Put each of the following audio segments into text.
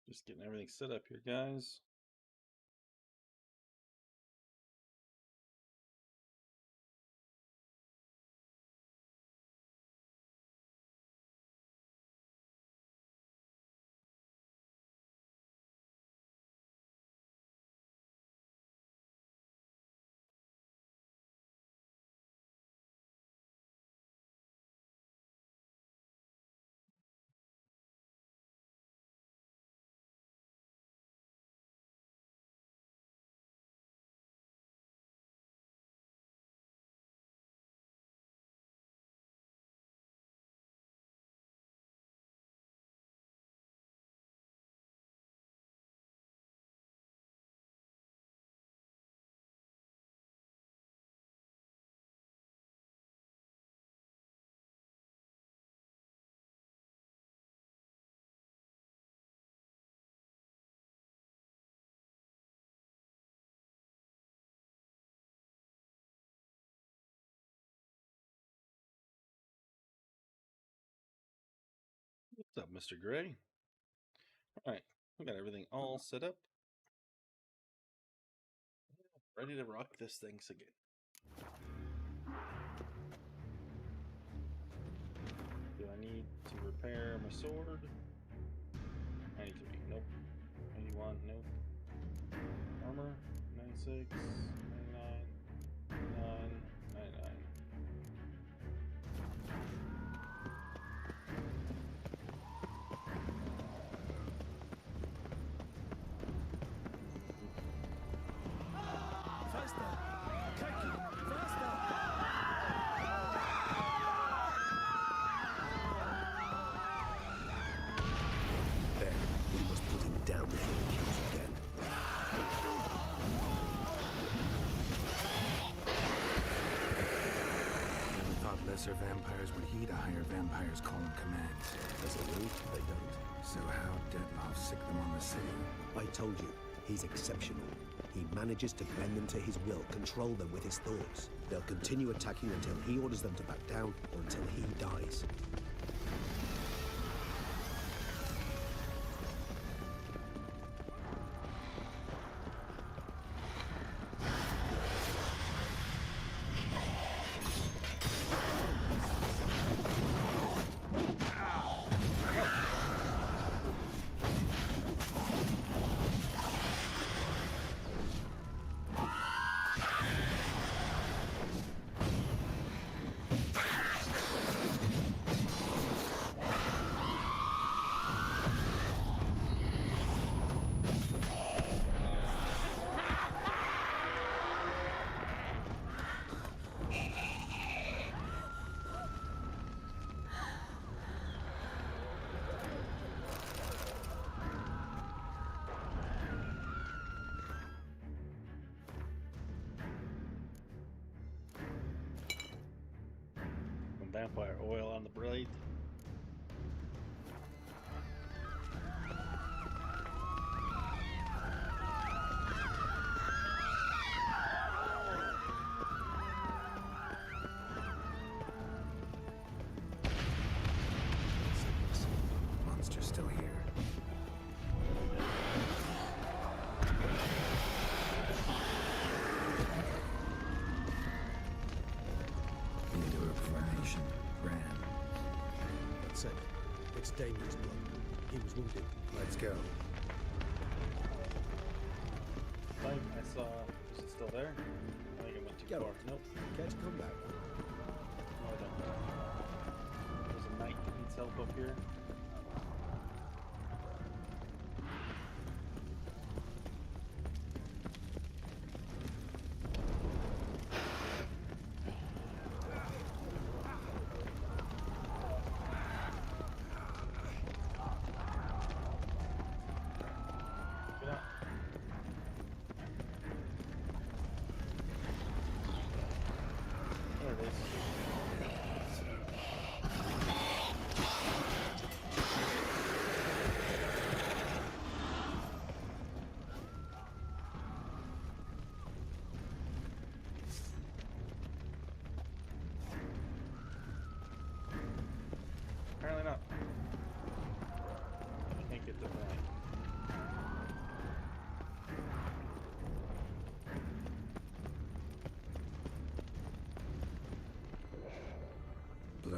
Just getting everything set up here, guys. What's up, Mr. Gray? All right, we got everything all set up. Ready to rock this thing again. Do I need to repair my sword? 93, nope. 91, nope. Armor, 96, 99, 99, 99. Lesser vampires would heed a higher vampire's call and commands. As a rule, they don't. So how Dettlaff sick them on the city? I told you, he's exceptional. He manages to bend them to his will, control them with his thoughts. They'll continue attacking until he orders them to back down, or until he dies. Vampire oil on the blade. Monster's still here. Leader of formation, Ran. That's it. It's Damien's blood. He was wounded. Let's go. Fight I saw. Is it still there? I think it went too far. Geralt. Nope. Care to come back? No, I don't. There's a knight that needs help up here. Get out. There it is.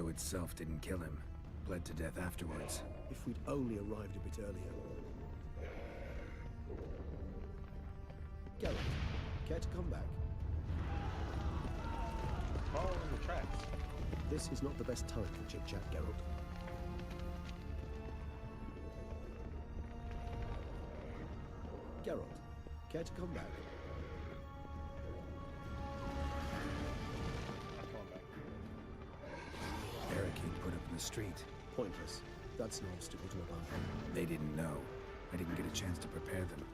blow itself didn't kill him. Bled to death afterwards. If we'd only arrived a bit earlier. Geralt, care to come back? Following the tracks. This is not the best time for chit-chat, Geralt. Geralt, care to come back? I'm coming back. Barricade put up in the street. Pointless. That's an obstacle to overcome. They didn't know. I didn't get a chance to prepare them.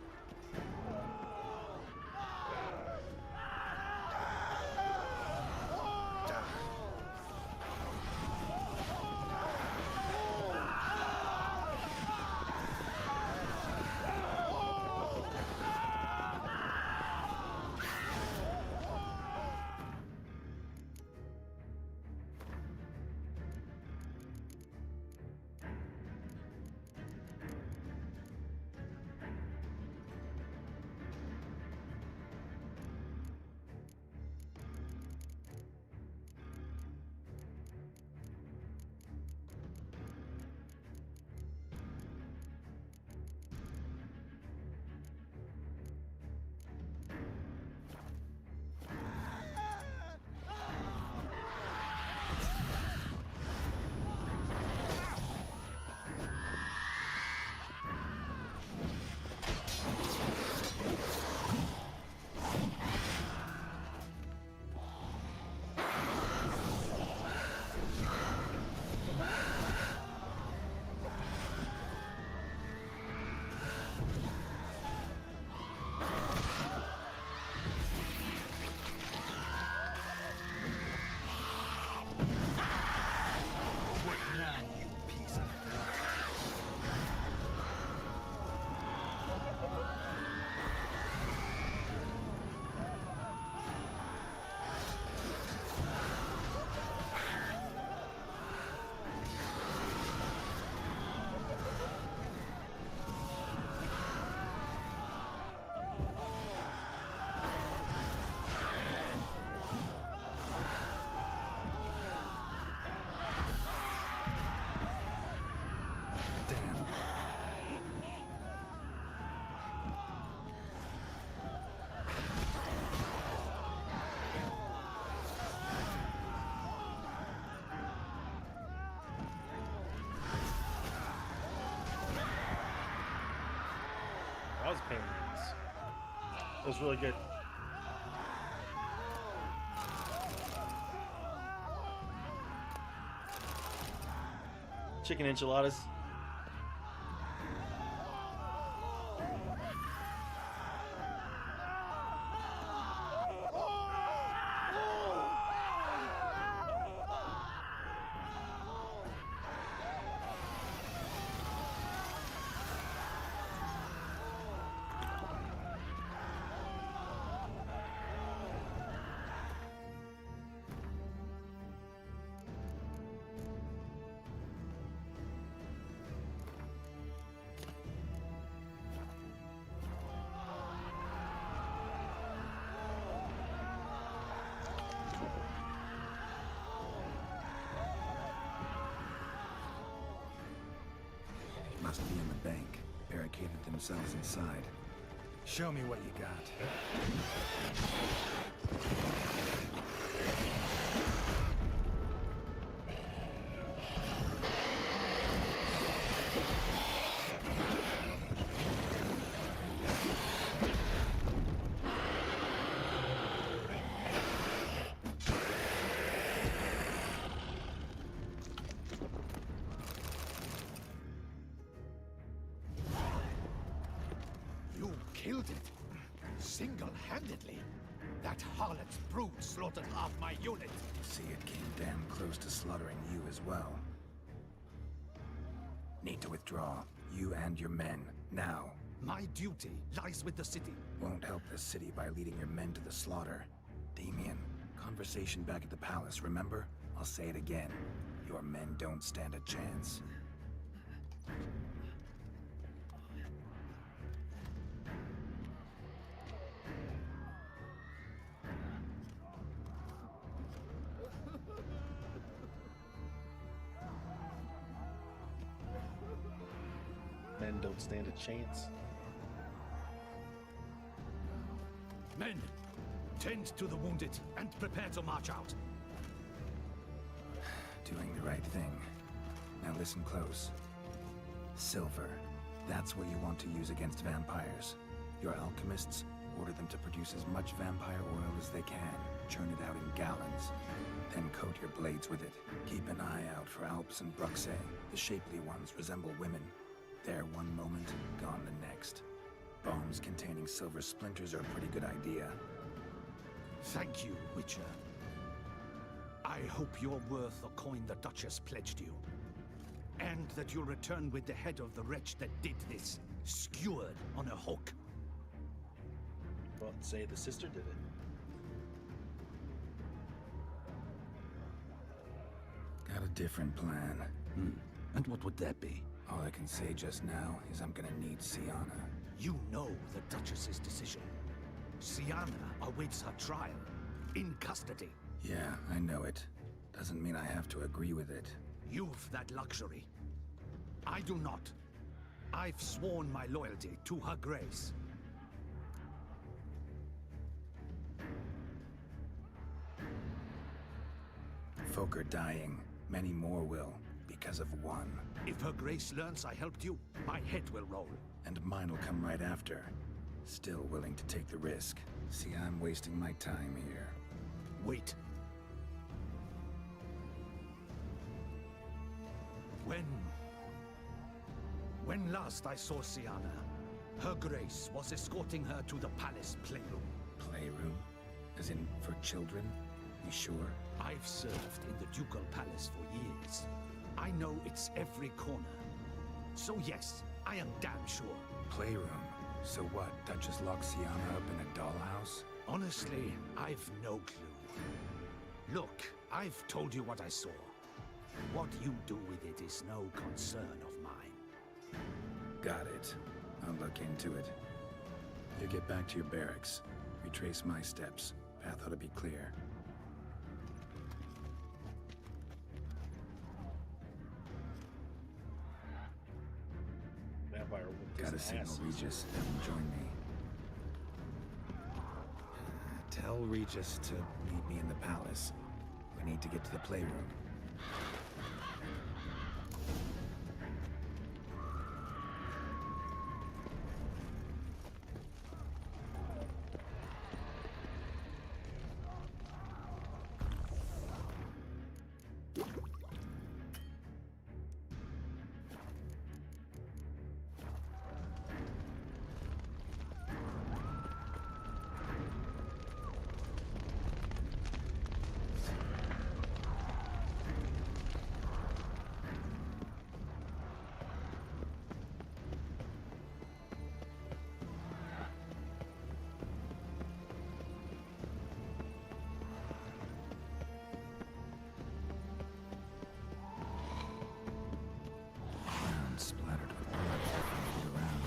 That was a pain in the ass. It was really good. Chicken enchiladas. Must be in the bank. Barricaded themselves inside. Show me what you got. You killed it. Single-handedly. That harlot's brood slaughtered half my unit. See, it came damn close to slaughtering you as well. Need to withdraw. You and your men. Now. My duty lies with the city. Won't help the city by leading your men to the slaughter. Damien, conversation back at the palace, remember? I'll say it again. Your men don't stand a chance. men don't stand a chance. Men, tend to the wounded and prepare to march out. Doing the right thing. Now listen close. Silver. That's what you want to use against vampires. Your alchemists, order them to produce as much vampire oil as they can. Churn it out in gallons. Then coat your blades with it. Keep an eye out for Alps and Bruxae. The shapely ones resemble women. There one moment, gone the next. Bombs containing silver splinters are a pretty good idea. Thank you, Witcher. I hope you're worth the coin the Duchess pledged you. And that you'll return with the head of the wretch that did this, skewered on a hook. Well, say the sister did it. Got a different plan. And what would that be? All I can say just now is I'm gonna need Sienna. You know the Duchess's decision. Sienna awaits her trial, in custody. Yeah, I know it. Doesn't mean I have to agree with it. You've that luxury. I do not. I've sworn my loyalty to her grace. Folk are dying. Many more will, because of one. If her grace learns I helped you, my head will roll. And mine will come right after. Still willing to take the risk. See, I'm wasting my time here. Wait. When last I saw Sienna, her grace was escorting her to the palace playroom. Playroom? As in, for children? You sure? I've served in the ducal palace for years. I know it's every corner. So yes, I am damn sure. Playroom? So what, Duchess locks Sienna up in a dollhouse? Honestly, I've no clue. Look, I've told you what I saw. What you do with it is no concern of mine. Got it. I'll look into it. You get back to your barracks. Retrace my steps. Path ought to be clear. Vampire whooped Gotta his signal ass. Regis. Have him join me. Tell Regis to meet me in the palace. We need to get to the playroom. Splattered with blood all around.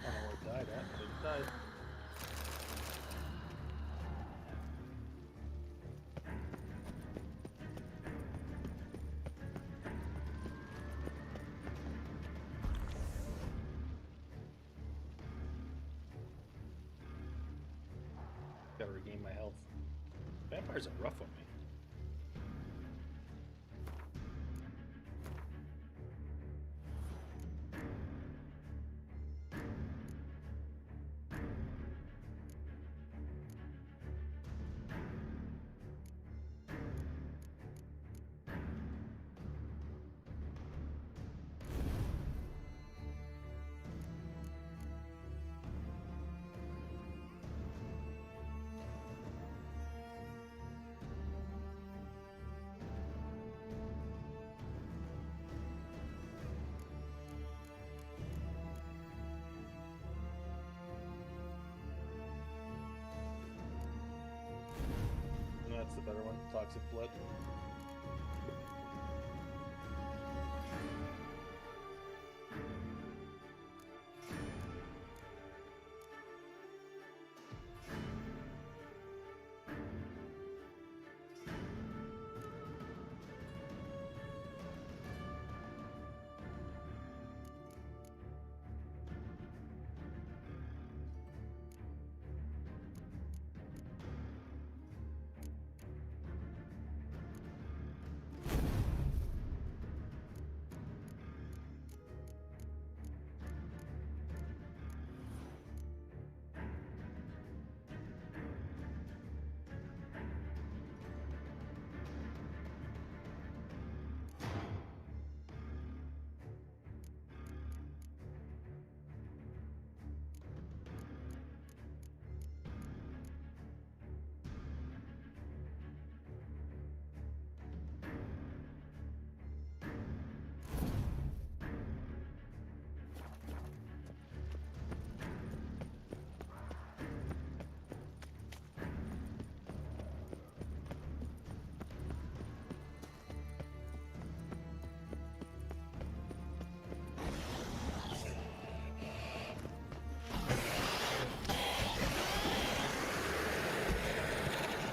I don't know where it died at, but it died. Gotta regain my health. Vampires are rough on me. that's the better one. Toxic blood.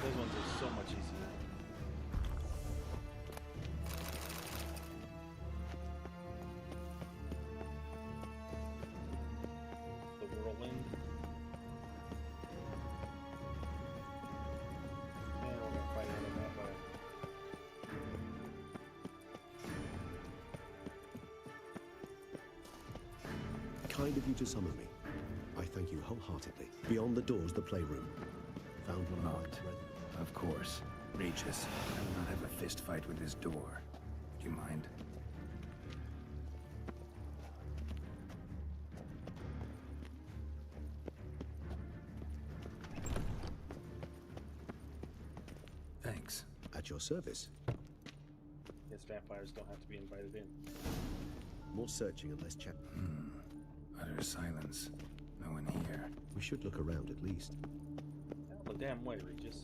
Those ones are so much easier. The whirlwind. And we're gonna fight out of that way. Kind of you to summon me. I thank you wholeheartedly. Beyond the doors, the playroom. Found one of my Locked. Of course. Regis, I will not have a fist fight with this door. Do you mind? Thanks. At your service. Yes, vampires don't have to be invited in. More searching and less chat. Utter silence. No one here. We should look around at least. Out the damn way, Regis.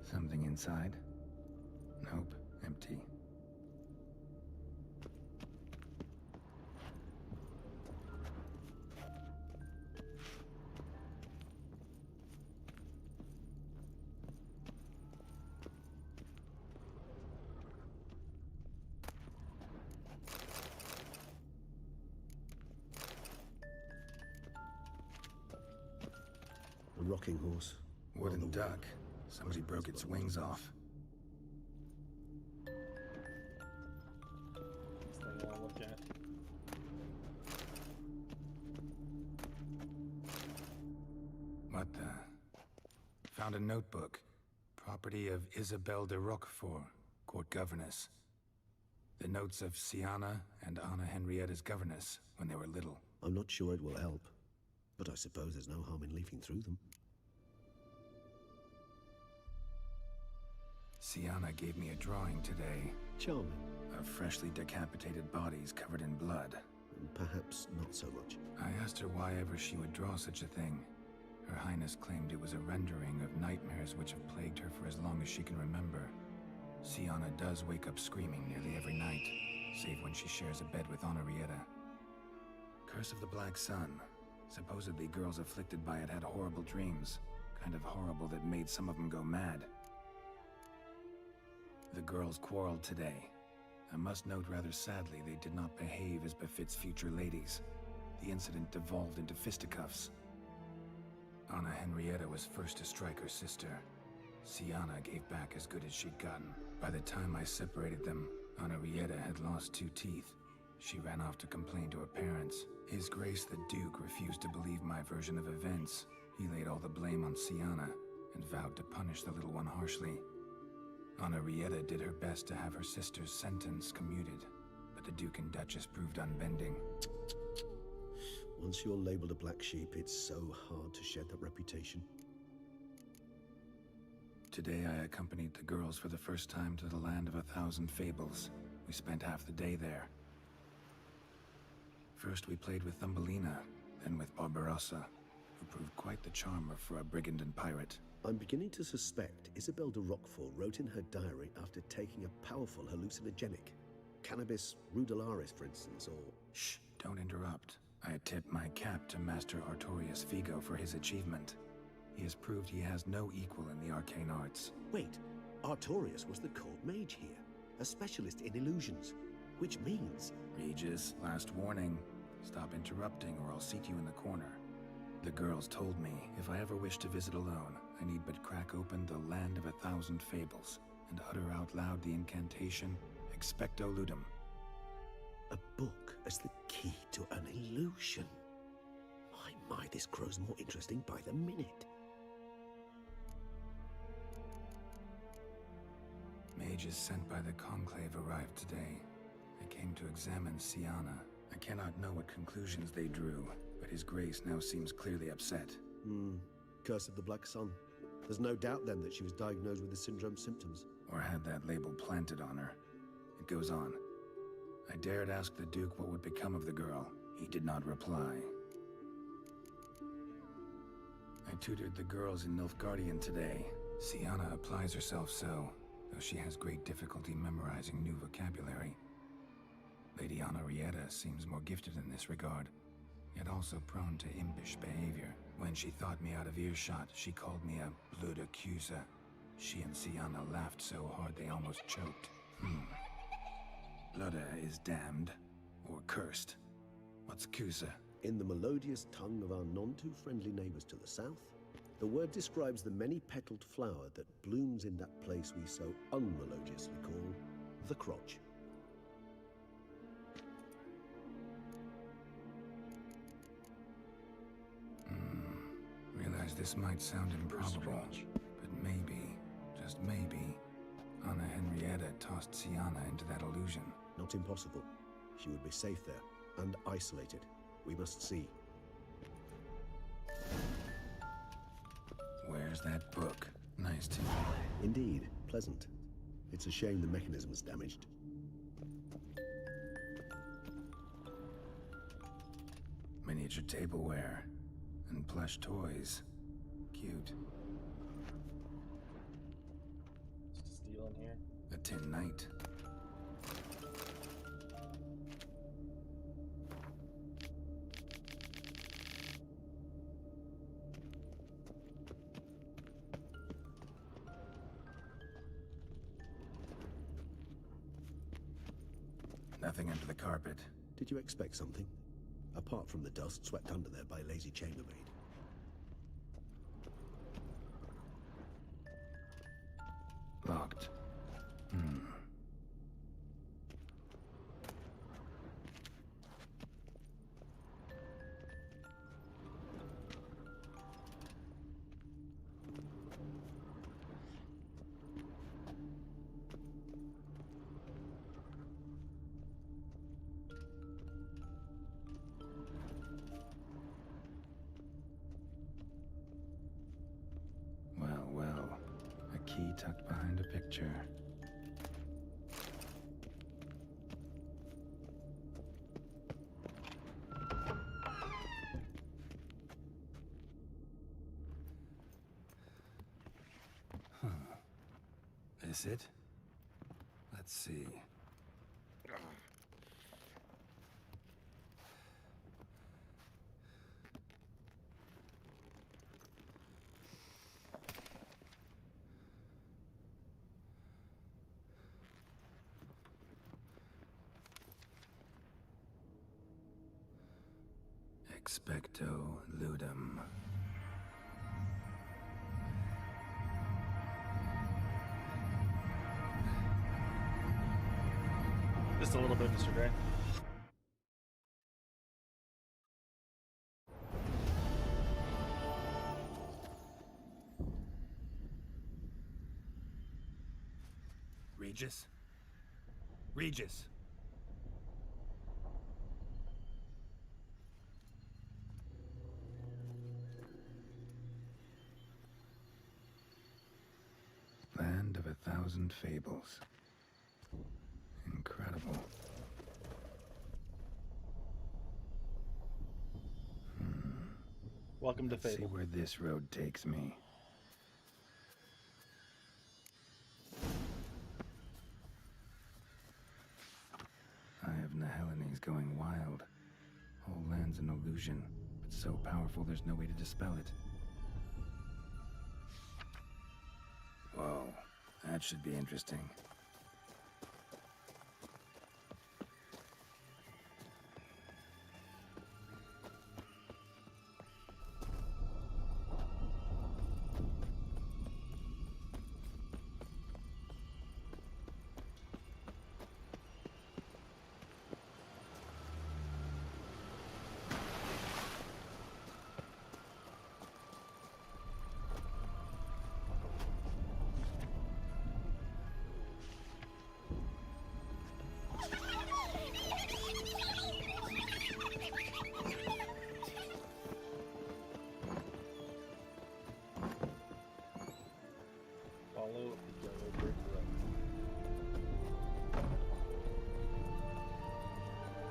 Something inside? Nope. Empty. A rocking horse. Wooden duck. Somebody broke its wings off. Next thing I want to look at. What the? Found a notebook. Property of Isabelle de Roquefort, court governess. The notes of Siana and Anna Henrietta's governess when they were little. I'm not sure it will help, but I suppose there's no harm in leafing through them. Siana gave me a drawing today Charming. of freshly decapitated bodies covered in blood. And perhaps not so much. I asked her why ever she would draw such a thing. Her Highness claimed it was a rendering of nightmares which have plagued her for as long as she can remember. Siana does wake up screaming nearly every night, save when she shares a bed with Henrietta. Curse of the Black Sun. Supposedly girls afflicted by it had horrible dreams, kind of horrible that made some of them go mad. The girls quarreled today. I must note rather sadly they did not behave as befits future ladies. The incident devolved into fisticuffs. Anna Henrietta was first to strike her sister. Siana gave back as good as she'd gotten. By the time I separated them, Henrietta had lost 2 teeth. She ran off to complain to her parents. His Grace the Duke refused to believe my version of events. He laid all the blame on Siana and vowed to punish the little one harshly. Henrietta did her best to have her sister's sentence commuted, but the Duke and Duchess proved unbending. Once you're labeled a black sheep, it's so hard to shed that reputation. Today I accompanied the girls for the first time to the land of 1,000 fables. We spent half the day there. First we played with Thumbelina, then with Barbarossa, who proved quite the charmer for a brigand and pirate. I'm beginning to suspect Isabel de Roquefort wrote in her diary after taking a powerful hallucinogenic. Cannabis rudelaris, for instance, or... Shh, don't interrupt. I tip my cap to Master Artorius Figo for his achievement. He has proved he has no equal in the arcane arts. Wait, Artorius was the court mage here, a specialist in illusions, which means... Regis, last warning. Stop interrupting or I'll seat you in the corner. The girls told me if I ever wish to visit alone, I need but crack open the land of 1,000 fables and utter out loud the incantation Expecto Ludum. A book as the key to an illusion. My, this grows more interesting by the minute. Mages sent by the Conclave arrived today. They came to examine Siana. I cannot know what conclusions they drew, but His Grace now seems clearly upset. Curse of the Black Sun. There's no doubt then that she was diagnosed with the syndrome symptoms. Or had that label planted on her. It goes on. I dared ask the Duke what would become of the girl. He did not reply. I tutored the girls in Nilfgaardian today. Siana applies herself so, though she has great difficulty memorizing new vocabulary. Lady Henrietta seems more gifted in this regard, yet also prone to impish behavior. When she thought me out of earshot, she called me a blood accuser. She and Siana laughed so hard they almost choked. Ludda is damned, or cursed. What's Cusa? In the melodious tongue of our none-too-friendly neighbors to the south, the word describes the many-petaled flower that blooms in that place we so unmelodiously call the crotch. Realize this might sound improbable, but maybe, just maybe, Anna Henrietta tossed Siana into that illusion. Not impossible. She would be safe there, and isolated. We must see. Where's that book? Nice to know. Indeed, pleasant. It's a shame the mechanism's damaged. Miniature tableware and plush toys. Cute. Just a steal in here. A tin knight. Nothing under the carpet. Did you expect something? Apart from the dust swept under there by a lazy chambermaid. Locked. Well. A key tucked behind a picture. This it? Let's see. Expecto Ludum. Just a little bit, Mr. Gray. Regis? Regis! 1,000 fables. Incredible. Welcome to Let's see Fable. where this road takes me. Eye of Nehelene going wild. Whole land's an illusion, but so powerful there's no way to dispel it. Whoa, that should be interesting. Follow the yellow brick road.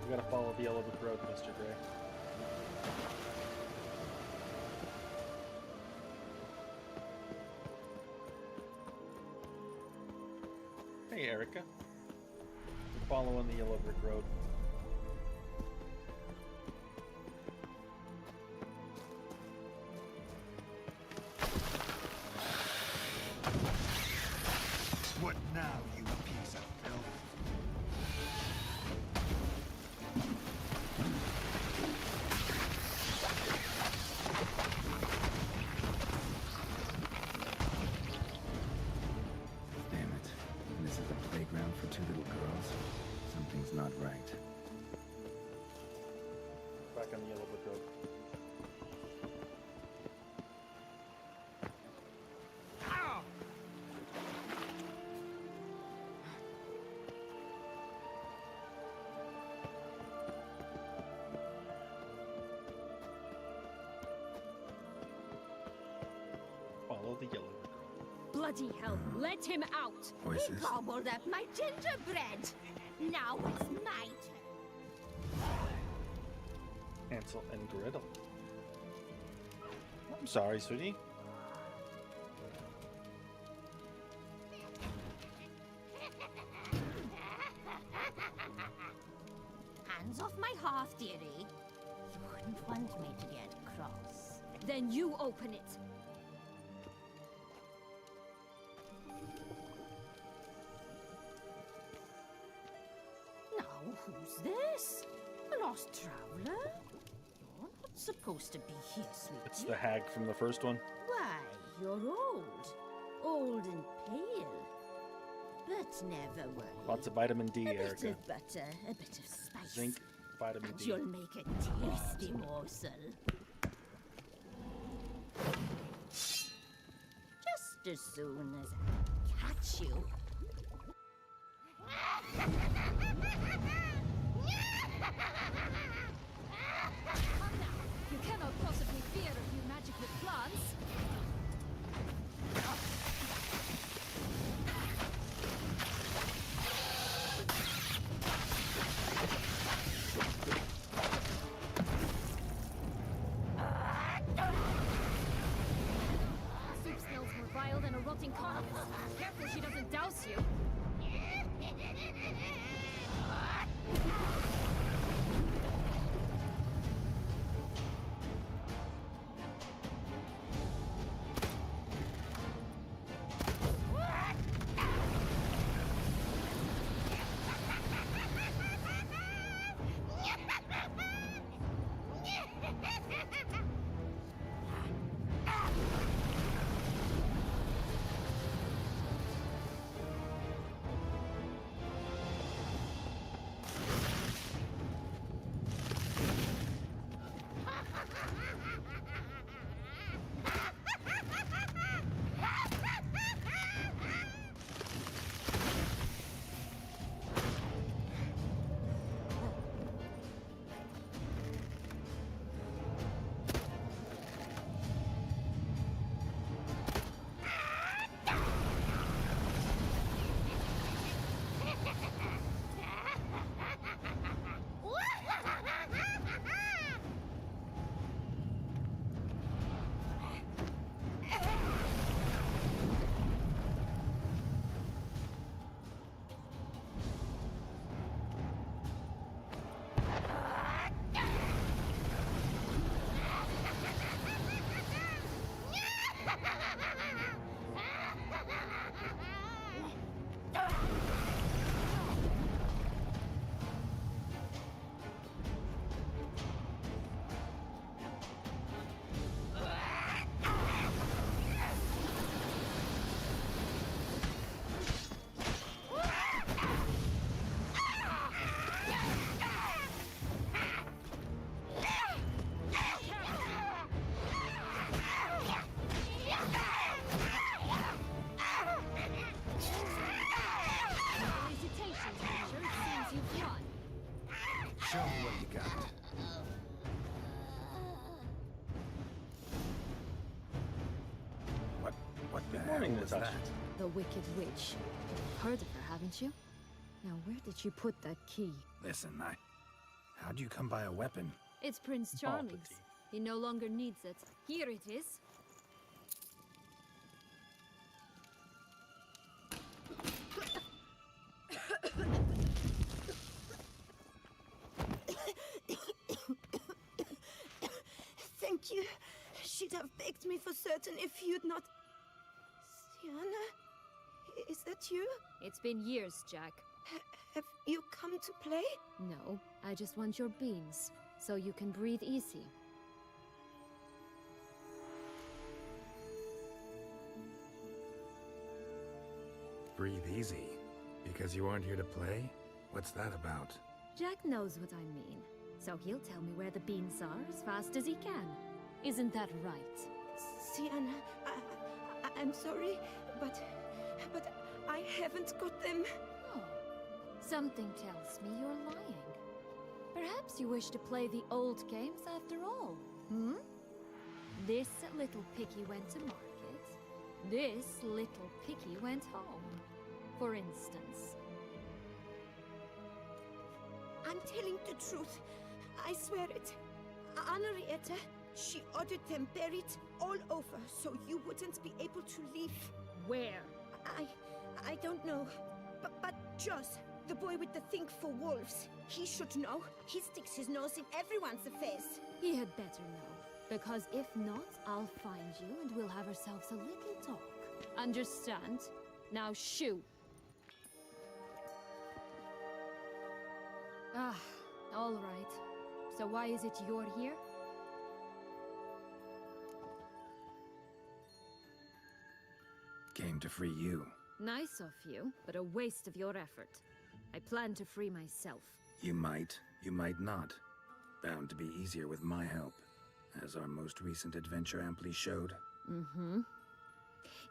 We gotta follow the yellow brick road, Mr. Gray. Hey, Erica. We're following the yellow brick road. What now, you piece of filth? Damn it. This is a playground for two little girls. Something's not right. Back on the yellow brick road. Follow the yellow brick road. Bloody hell, let him out! Voices? He gobbled up my gingerbread. Now it's my turn. Hansel and Gretel. I'm sorry, sweetie. Hands off my hearth, dearie. You wouldn't want me to get cross. Then you open it. Now, who's this? A lost traveler? You're not supposed to be here, sweetie. It's the hag from the first one. Why, you're old. Old and pale. But never worry. Lots of vitamin D, A bit Erica. of butter, a bit of spice. Zinc, vitamin And D. you'll make a tasty morsel. Just as soon as I catch you. You cannot possibly fear a few magic with plants. Soup smells more vile than a rotting carcass. Careful she doesn't douse Show me what you got. What the hell morning, was Natasha. that? The Wicked Witch. You've heard of her, haven't you? Now, where did she put that key? Listen, how'd you come by a weapon? It's Prince Charlie's. He no longer needs it. Here it is. Thank you. She'd have begged me for certain if you'd not... Sienna? Is that you? It's been years, Jack. Have you come to play? No, I just want your beans, so you can breathe easy. Breathe easy. Because you aren't here to play? What's that about? Jack knows what I mean, so he'll tell me where the beans are as fast as he can. Isn't that right? Sienna, I'm sorry, but I haven't got them. Oh, something tells me you're lying. Perhaps you wish to play the old games after all, hmm? This little piggy went to market. This little piggy went home, for instance. I'm telling the truth. I swear it. Henrietta, she ordered them buried all over so you wouldn't be able to leave. Where? I don't know. But Joss, the boy with the thing for wolves, he should know. He sticks his nose in everyone's affairs. He had better know. Because if not, I'll find you and we'll have ourselves a little talk. Understand? Now shoo! Ah, all right. So why is it you're here? Came to free you. Nice of you, but a waste of your effort. I plan to free myself. You might not. Bound to be easier with my help, as our most recent adventure amply showed. Mm-hmm.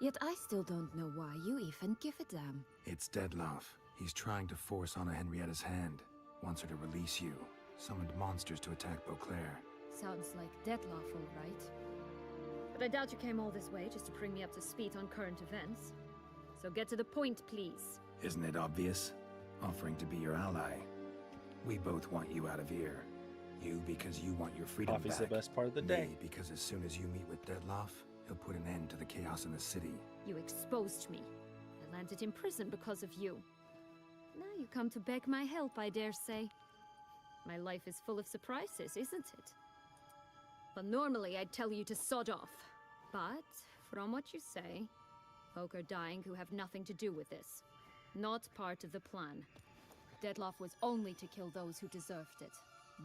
Yet I still don't know why you even give a damn. It's Deadloff. He's trying to force Anna Henrietta's hand. Wants her to release you. Summoned monsters to attack Beauclair. Sounds like Deadloff, all right. But I doubt you came all this way just to bring me up to speed on current events. So get to the point, please. Isn't it obvious? Offering to be your ally. We both want you out of here. You because you want your freedom Coffee's back. the best part of the day. Me because as soon as you meet with Deadloff, he'll put an end to the chaos in the city. You exposed me. I landed in prison because of you. Now you come to beg my help, I dare say. My life is full of surprises, isn't it? But normally I'd tell you to sod off. But, from what you say, folk are dying who have nothing to do with this. Not part of the plan. Deadloff was only to kill those who deserved it.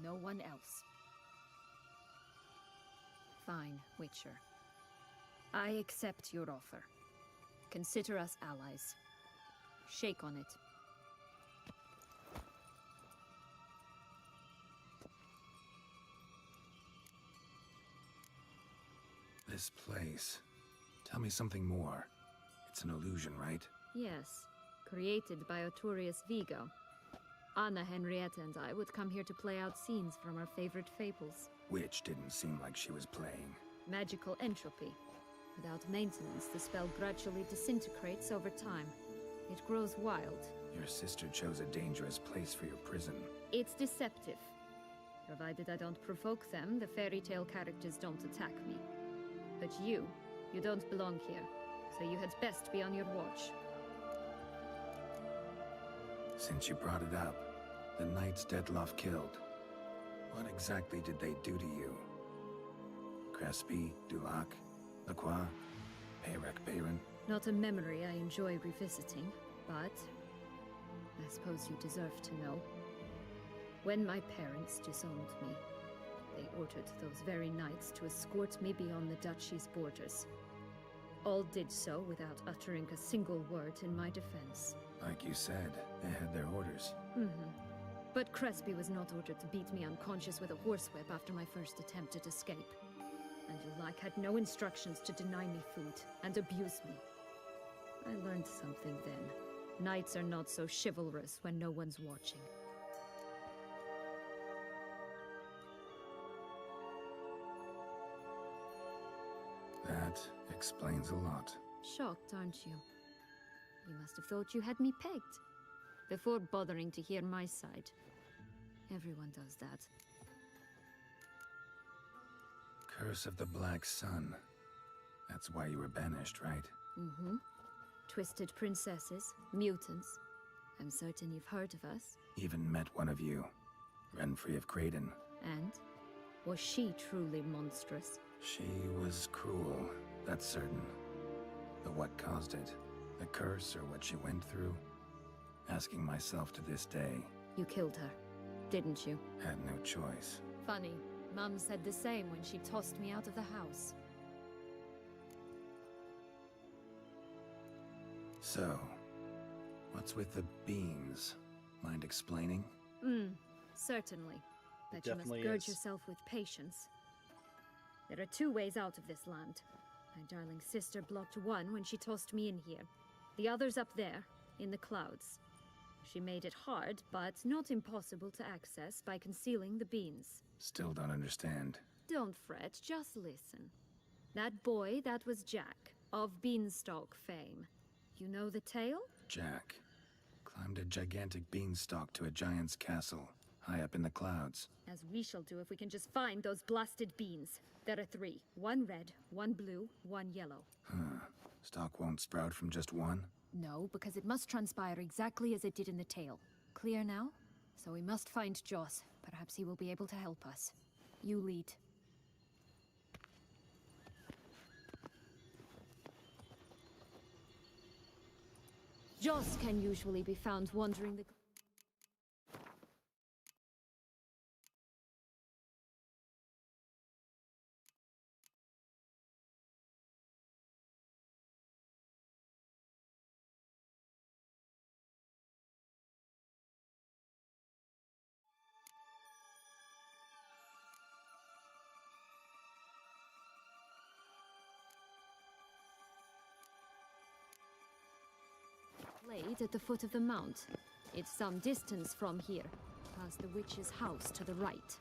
No one else. Fine, Witcher. I accept your offer. Consider us allies. Shake on it. This place. Tell me something more. It's an illusion, right? Yes, created by Arturius Vigo. Anna, Henrietta, and I would come here to play out scenes from our favorite fables. Which didn't seem like she was playing. Magical entropy. Without maintenance, the spell gradually disintegrates over time. It grows wild. Your sister chose a dangerous place for your prison. It's deceptive. Provided I don't provoke them, the fairy tale characters don't attack me. But you don't belong here, so you had best be on your watch. Since you brought it up, the knights Deadloff killed. What exactly did they do to you? Crespi, Dulac, Lacroix, Peyrac Bayron? Not a memory I enjoy revisiting, but I suppose you deserve to know. When my parents disowned me, they ordered those very knights to escort me beyond the duchy's borders. All did so without uttering a single word in my defense. Like you said, they had their orders. But Crespi was not ordered to beat me unconscious with a horsewhip after my first attempt at escape. And Dulac had no instructions to deny me food and abuse me. I learned something then. Knights are not so chivalrous when no one's watching. That explains a lot. Shocked, aren't you? You must have thought you had me pegged. Before bothering to hear my side. Everyone does that. Curse of the Black Sun. That's why you were banished, right? Mm-hmm. Twisted princesses, mutants. I'm certain you've heard of us. Even met one of you. Renfrey of Craden. And? Was she truly monstrous? She was cruel, that's certain. But what caused it? The curse or what she went through? Asking myself to this day. You killed her, didn't you? Had no choice. Funny. Mum said the same when she tossed me out of the house. So, what's with the beans? Mind explaining? Certainly. But you must definitely gird is. yourself with patience. There are two ways out of this land. My darling sister blocked one when she tossed me in here. The other's up there, in the clouds. She made it hard, but not impossible to access by concealing the beans. Still don't understand. Don't fret, just listen. That boy, that was Jack, of Beanstalk fame. You know the tale? Jack climbed a gigantic beanstalk to a giant's castle, high up in the clouds. As we shall do if we can just find those blasted beans. There are 3. 1 red, 1 blue, 1 yellow. Stalk won't sprout from just one? No, because it must transpire exactly as it did in the tale. Clear now? So we must find Joss. Perhaps he will be able to help us. You lead. Joss can usually be found wandering the... Laid at the foot of the mount. It's some distance from here, past the witch's house to the right.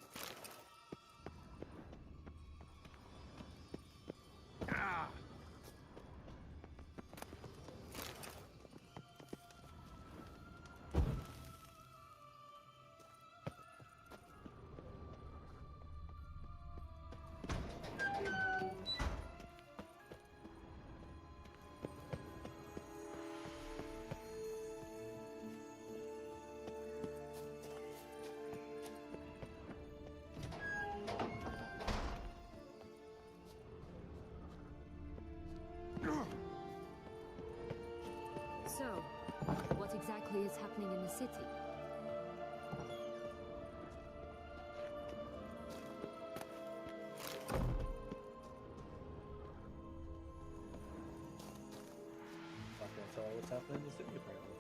So, what exactly is happening in the city? Not gonna tell her what's happening in the city, apparently.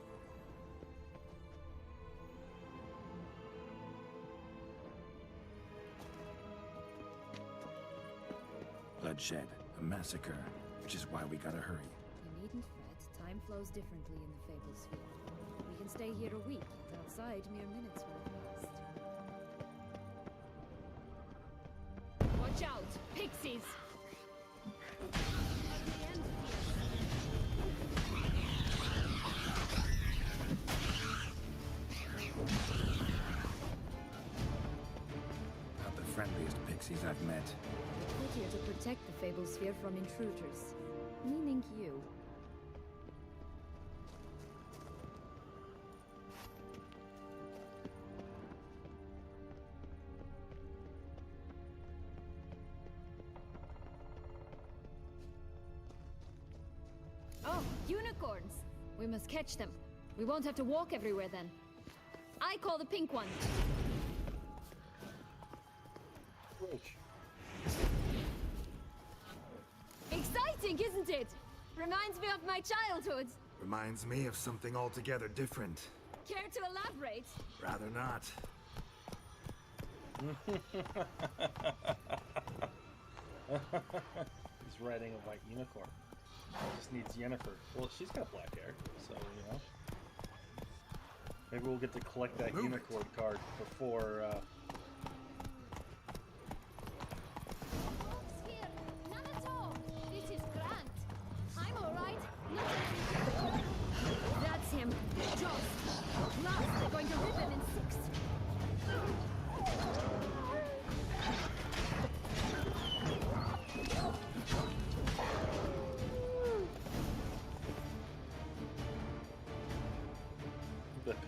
Bloodshed, a massacre, which is why we gotta hurry. You needn't fret. Time flows differently in the Fable Sphere. We can stay here a week, and outside mere minutes will have passed. Watch out! Pixies! Ugly and fierce. Not the friendliest pixies I've met. Put here to protect the Fable Sphere from intruders. Meaning you. Oh, unicorns! We must catch them. We won't have to walk everywhere then. I call the pink one. Roach. Exciting, isn't it? Reminds me of my childhood. Reminds me of something altogether different. Care to elaborate? Rather not. He's riding a white unicorn. Just needs Yennefer. Well, she's got black hair, so you know. Maybe we'll get to collect that Move it. unicorn card before. Wolves here! None at all! This is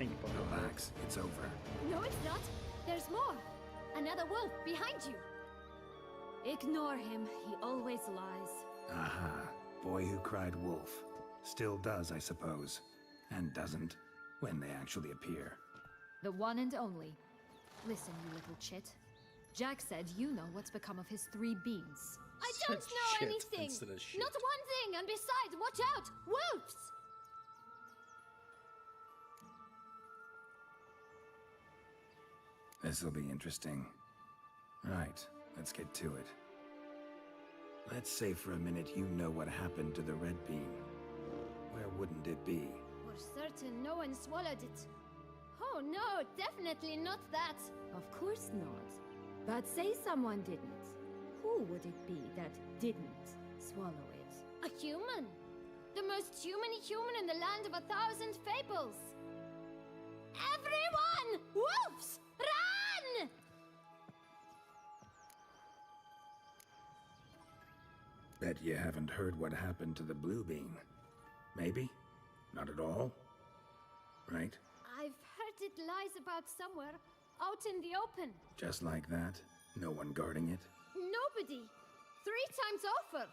pink bubble. Relax, it's over. No, it's not. There's more. Another wolf behind you. Ignore him. He always lies. Aha. Boy who cried wolf. Still does, I suppose. And doesn't, when they actually appear. The one and only. Listen, you little chit. Jack said you know what's become of his 3 beans. I Said don't know shit anything. instead of shit. Not one thing, and besides, watch out! Wolves! This'll be interesting. Right, let's get to it. Let's say for a minute you know what happened to the red bean. Where wouldn't it be? For certain, no one swallowed it. Oh no, definitely not that. Of course not. But say someone didn't. Who would it be that didn't swallow it? A human. The most human in the land of 1,000 fables. Everyone! Wolves! Run! Bet you haven't heard what happened to the blue bean. Maybe? Not at all? Right? I've heard it lies about somewhere, out in the open. Just like that? No one guarding it? Nobody. 3 times over.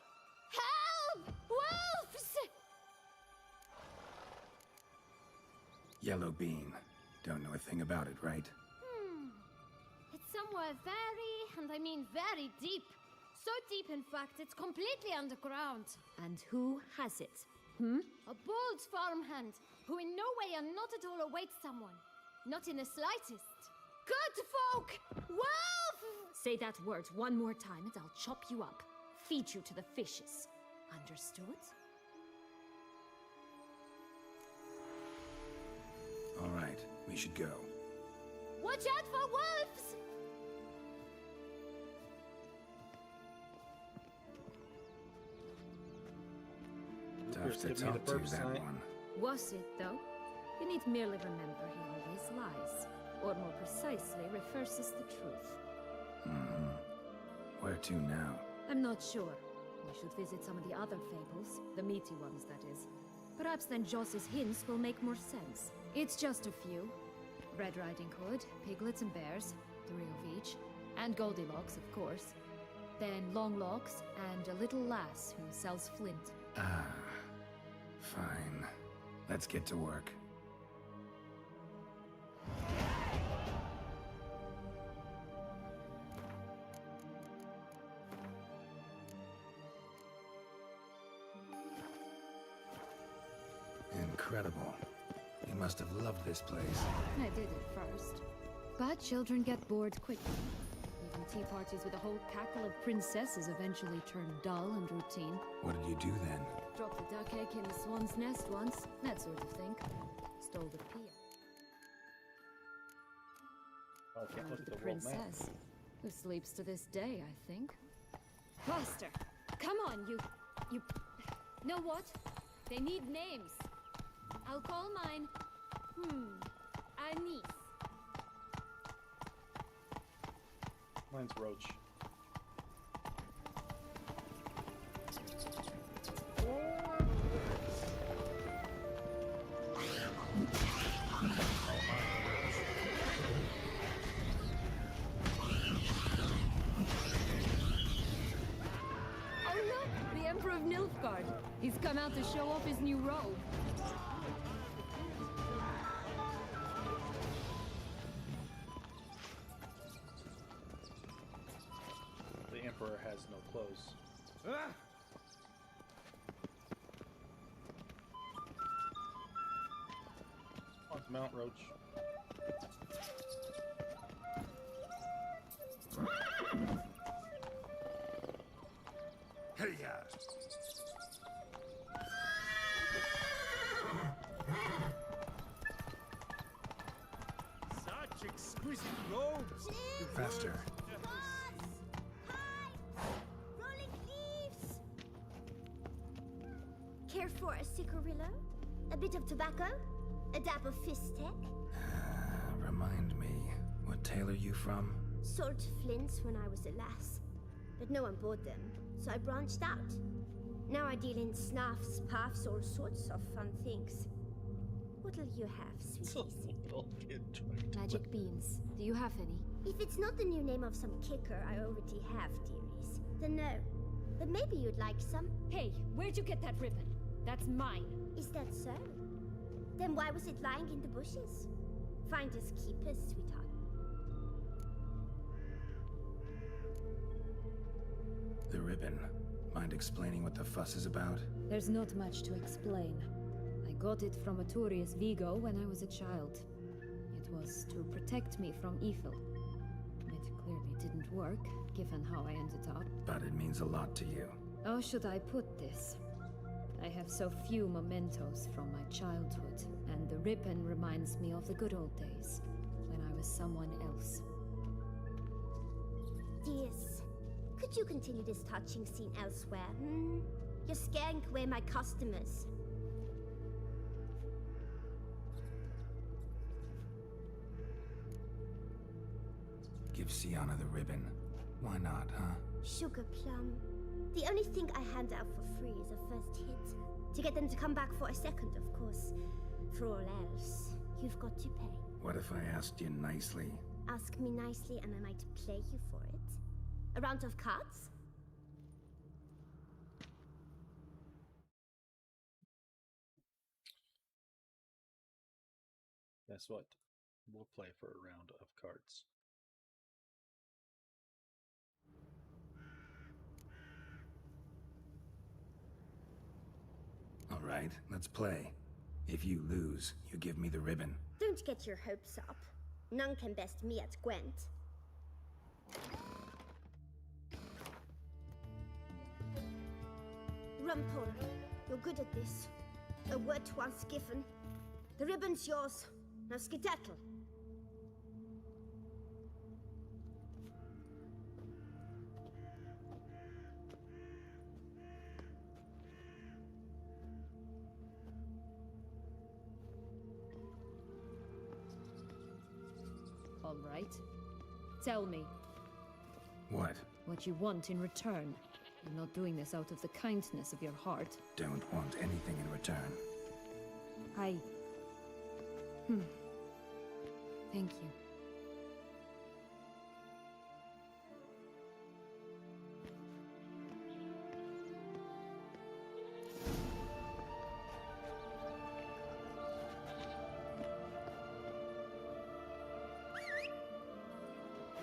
Help! Wolves! Yellow bean. Don't know a thing about it, right? It's somewhere very, and I mean very deep. So deep, in fact, it's completely underground. And who has it? A bold farmhand, who in no way and not at all awaits someone. Not in the slightest. Good folk! Wolf! Say that word one more time and I'll chop you up. Feed you to the fishes. Understood? All right, we should go. Watch out for wolves! Tough to Give me the talk to, burp that sign. one. Was it, though? You need merely remember he always lies. Or more precisely, reverses the truth. Where to now? I'm not sure. We should visit some of the other fables. The meaty ones, that is. Perhaps then Joss's hints will make more sense. It's just a few. Red Riding Hood, piglets and bears, 3 of each. And Goldilocks, of course. Then Longlocks, and a little lass who sells flint. Fine. Let's get to work. Incredible. You must have loved this place. I did at first. But children get bored quickly. Even tea parties with a whole cackle of princesses eventually turn dull and routine. What did you do then? Dropped a duck egg in the swan's nest once, that sort of thing. Stole the pea. Oh, I can't look And at the the world map. princess, who sleeps to this day, I think. Faster! Come on, you... Know what? They need names. I'll call mine... Anise. Mine's Roach. Oh look! The Emperor of Nilfgaard. He's come out to show off his new robe. The Emperor has no clothes. On to Mount Roach. Hey-ya! Such exquisite robes! Faster. Rolling leaves! Care for a cigarillo? A bit of tobacco? A dab of fistek? Remind me, what tale are you from? Sold flints when I was a lass. But no one bought them, so I branched out. Now I deal in snuffs, puffs, all sorts of fun things. What'll you have, sweeties? little kid trying to Magic beans. Do you have any? If it's not the new name of some kicker I already have, dearies, then no. But maybe you'd like some? Hey, where'd you get that ribbon? That's mine. Is that so? Then why was it lying in the bushes? Finders keepers, sweetheart. The ribbon. Mind explaining what the fuss is about? There's not much to explain. I got it from Aturius Vigo when I was a child. It was to protect me from evil. It clearly didn't work, given how I ended up. But it means a lot to you. How should I put this? I have so few mementos from my childhood, and the ribbon reminds me of the good old days, when I was someone else. Dears, could you continue this touching scene elsewhere, hmm? You're scaring away my customers. Give Sienna the ribbon. Why not, huh? Sugar plum. The only thing I hand out for free is a first hit. To get them to come back for a second, of course. For all else, you've got to pay. What if I asked you nicely? Ask me nicely and I might play you for it. A round of cards? Guess what? We'll play for a round of cards. All right, let's play. If you lose, you give me the ribbon. Don't get your hopes up. None can best me at Gwent. Rumpole, you're good at this. A word once given. The ribbon's yours. Now skedaddle. All right. Tell me What? what you want in return. You're not doing this out of the kindness of your heart. Don't want anything in return. Thank you.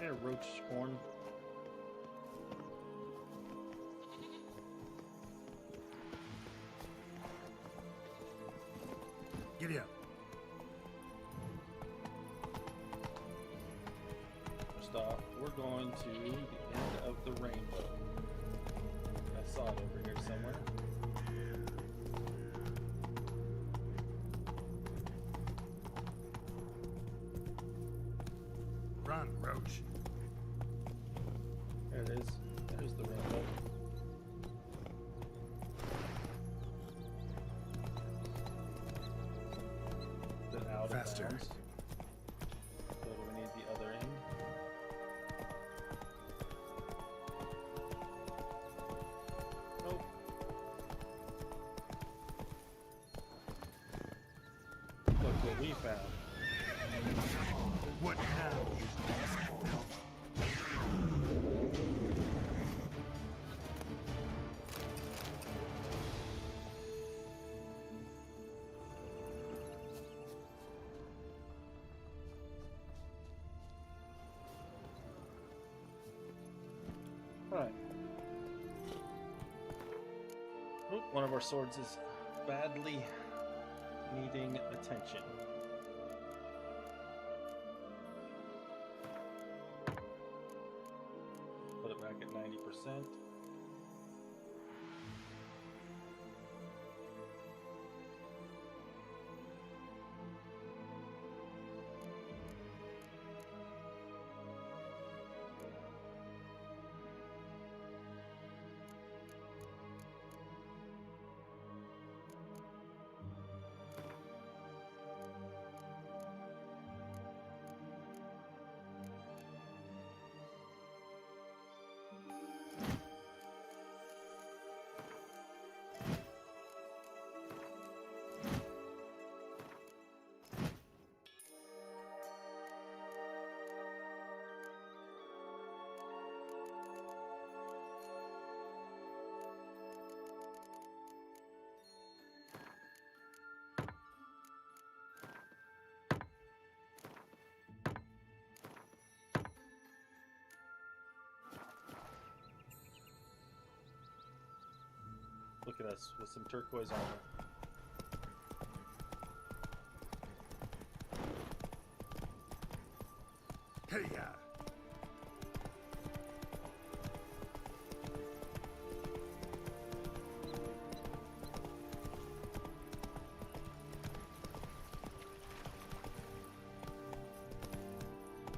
Hey, roach horn. Giddy up. First off, we're going to the end of the rainbow. I saw it over here somewhere. Run, Roach. There it is. There's the rainbow. Is it out Faster. of bounds? So do we need the other end? Nope. Look what we found. What now? Right. Oop, one of our swords is badly needing attention. Put it back at 90%. Look at us with some turquoise armor. Hey, yeah.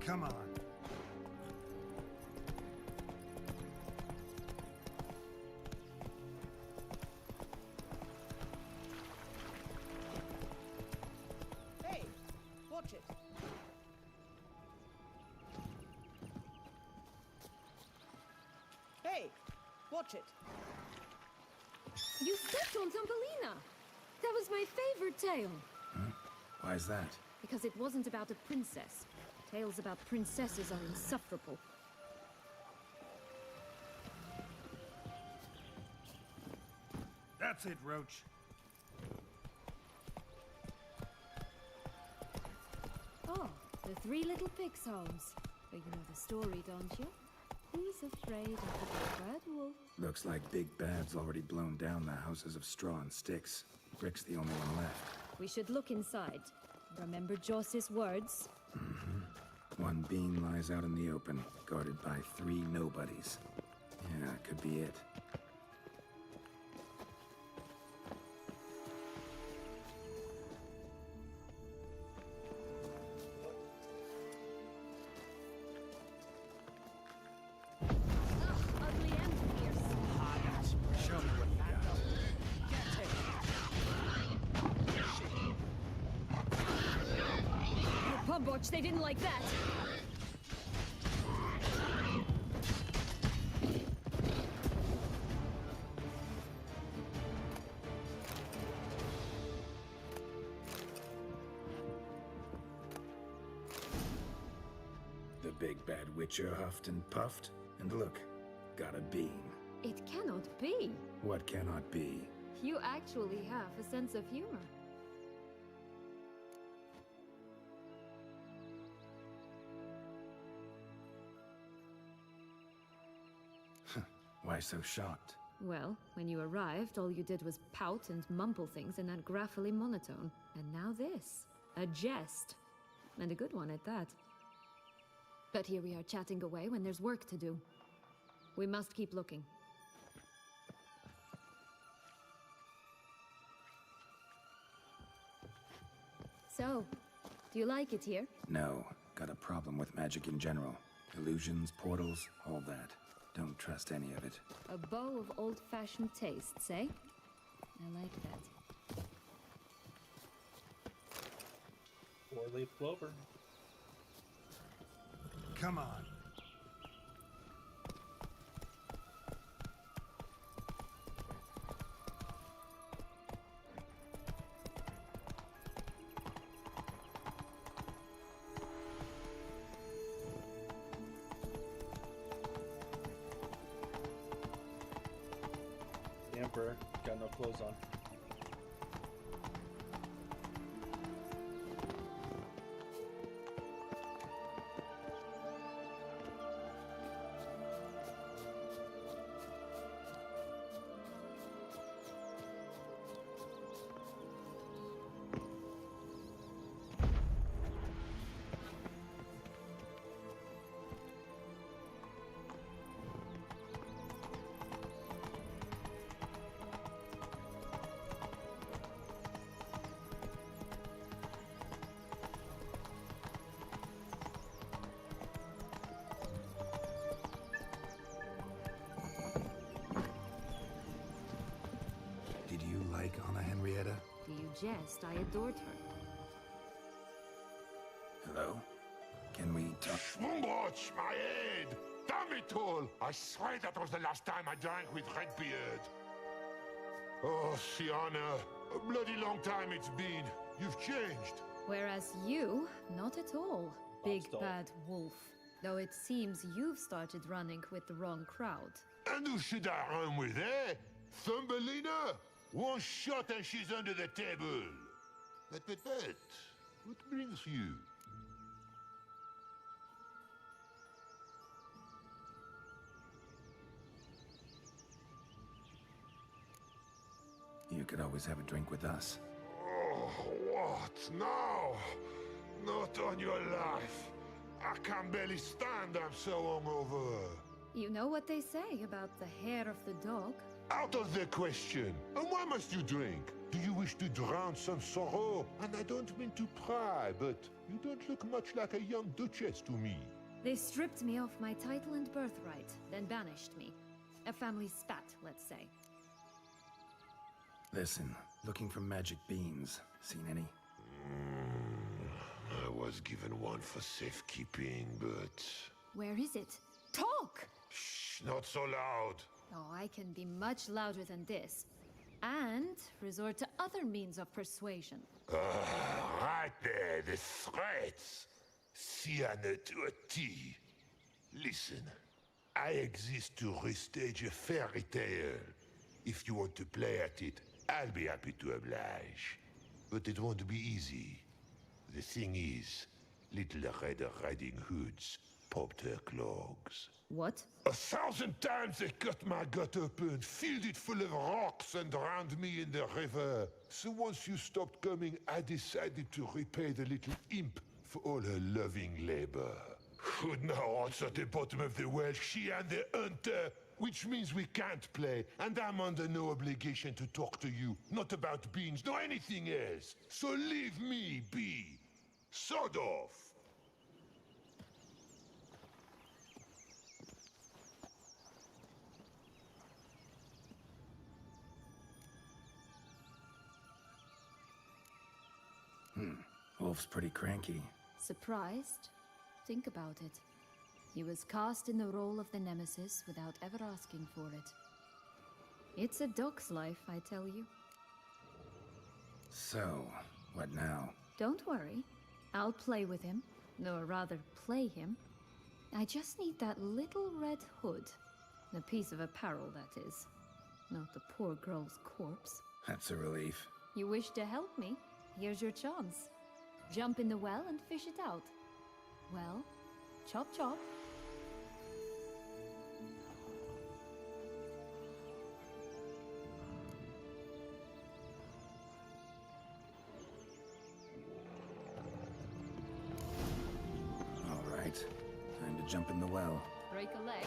Come on. Hey, watch it. Hey, watch it. You stepped on Thumbelina! That was my favorite tale. Why is that? Because it wasn't about a princess. Tales about princesses are insufferable. That's it, Roach. Oh, the three little pigs' homes. But you know the story, don't you? Who's afraid of the big red wolf? Looks like Big Bad's already blown down the houses of straw and sticks. Brick's the only one left. We should look inside. Remember Joss's words? One beam lies out in the open, guarded by 3 nobodies. Yeah, could be it. Ugly and fierce. Show me what you got. Oh, Pumboch, they didn't like that. The big bad witcher huffed and puffed, and look, got a beam. It cannot be. What cannot be? You actually have a sense of humor. Why so shocked? Well, when you arrived, all you did was pout and mumble things in that graphily monotone. And now this. A jest. And a good one at that. But here we are chatting away when there's work to do. We must keep looking. So, do you like it here? No, got a problem with magic in general. Illusions, portals, all that. Don't trust any of it. A bow of old-fashioned tastes, eh? I like that. 4-leaf clover. Come on. The Emperor got no clothes on. Did you like Anna Henrietta? Do you jest? I adored her. Hello? Can we talk? Schwungwatch, my head! Damn it all! I swear that was the last time I drank with Redbeard. Oh, Sienna, a bloody long time it's been. You've changed. Whereas you, not at all. Big Stop. bad wolf. Though it seems you've started running with the wrong crowd. And who should I run with, eh? Thumbelina? One shot and she's under the table. But, what brings you? could always have a drink with us. Oh, what? No! Not on your life. I can barely stand, I'm so hungover. You know what they say about the hair of the dog? Out of the question. And why must you drink? Do you wish to drown some sorrow? And I don't mean to pry, but you don't look much like a young duchess to me. They stripped me of my title and birthright, then banished me. A family spat, let's say. Listen, looking for magic beans. Seen any? I was given one for safekeeping, but... Where is it? Talk! Shh, not so loud. Oh, I can be much louder than this. And resort to other means of persuasion. Right there, the threats. Sienna to a T. Listen, I exist to restage a fairy tale. If you want to play at it, I'll be happy to oblige. But it won't be easy. The thing is, Little Red Riding Hoods popped her clogs. What? 1,000 times they cut my gut open, filled it full of rocks and drowned me in the river. So once you stopped coming, I decided to repay the little imp for all her loving labor. Who'd now answer the bottom of the well, she and the hunter, which means we can't play, and I'm under no obligation to talk to you, not about beans, nor anything else. So leave me be. Sod off. Wolf's pretty cranky. Surprised? Think about it. He was cast in the role of the Nemesis without ever asking for it. It's a dog's life, I tell you. So, what now? Don't worry. I'll play with him. Or rather, play him. I just need that little red hood. A piece of apparel, that is. Not the poor girl's corpse. That's a relief. You wish to help me? Here's your chance. Jump in the well and fish it out. Well, chop chop. All right. Time to jump in the well. Break a leg.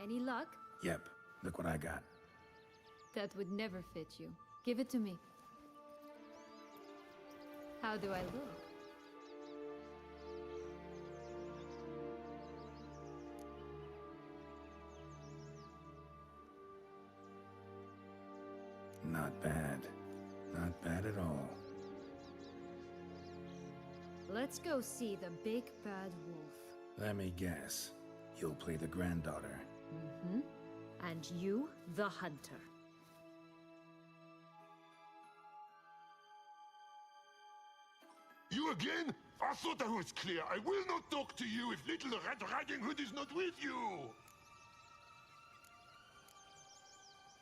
Any luck? Yep. Look what I got. That would never fit you. Give it to me. How do I look? Not bad. Not bad at all. Let's go see the big bad wolf. Let me guess. You'll play the granddaughter. Mm-hmm. And you, the hunter. You again? I thought I was clear. I will not talk to you if Little Red Riding Hood is not with you.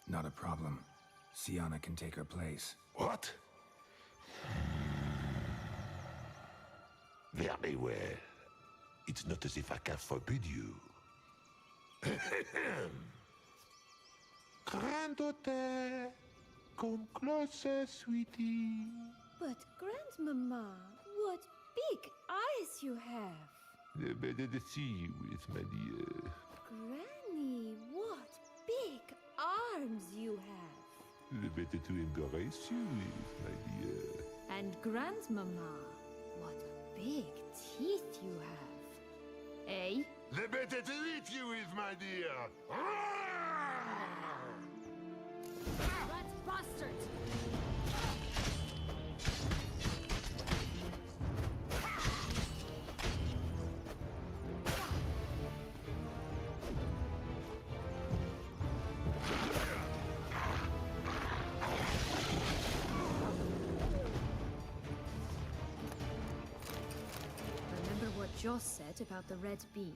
Not a problem. Sienna can take her place. What? Very well. It's not as if I can forbid you. Granddaughter, come closer, sweetie. But, Grandmama, what big eyes you have. The better to see you with, my dear. Granny, what big arms you have. The better to embrace you with, my dear. And Grandmama, what big teeth you have. Eh? The better to eat you with, my dear. Rat bastard! Remember what Joss said about the red bean?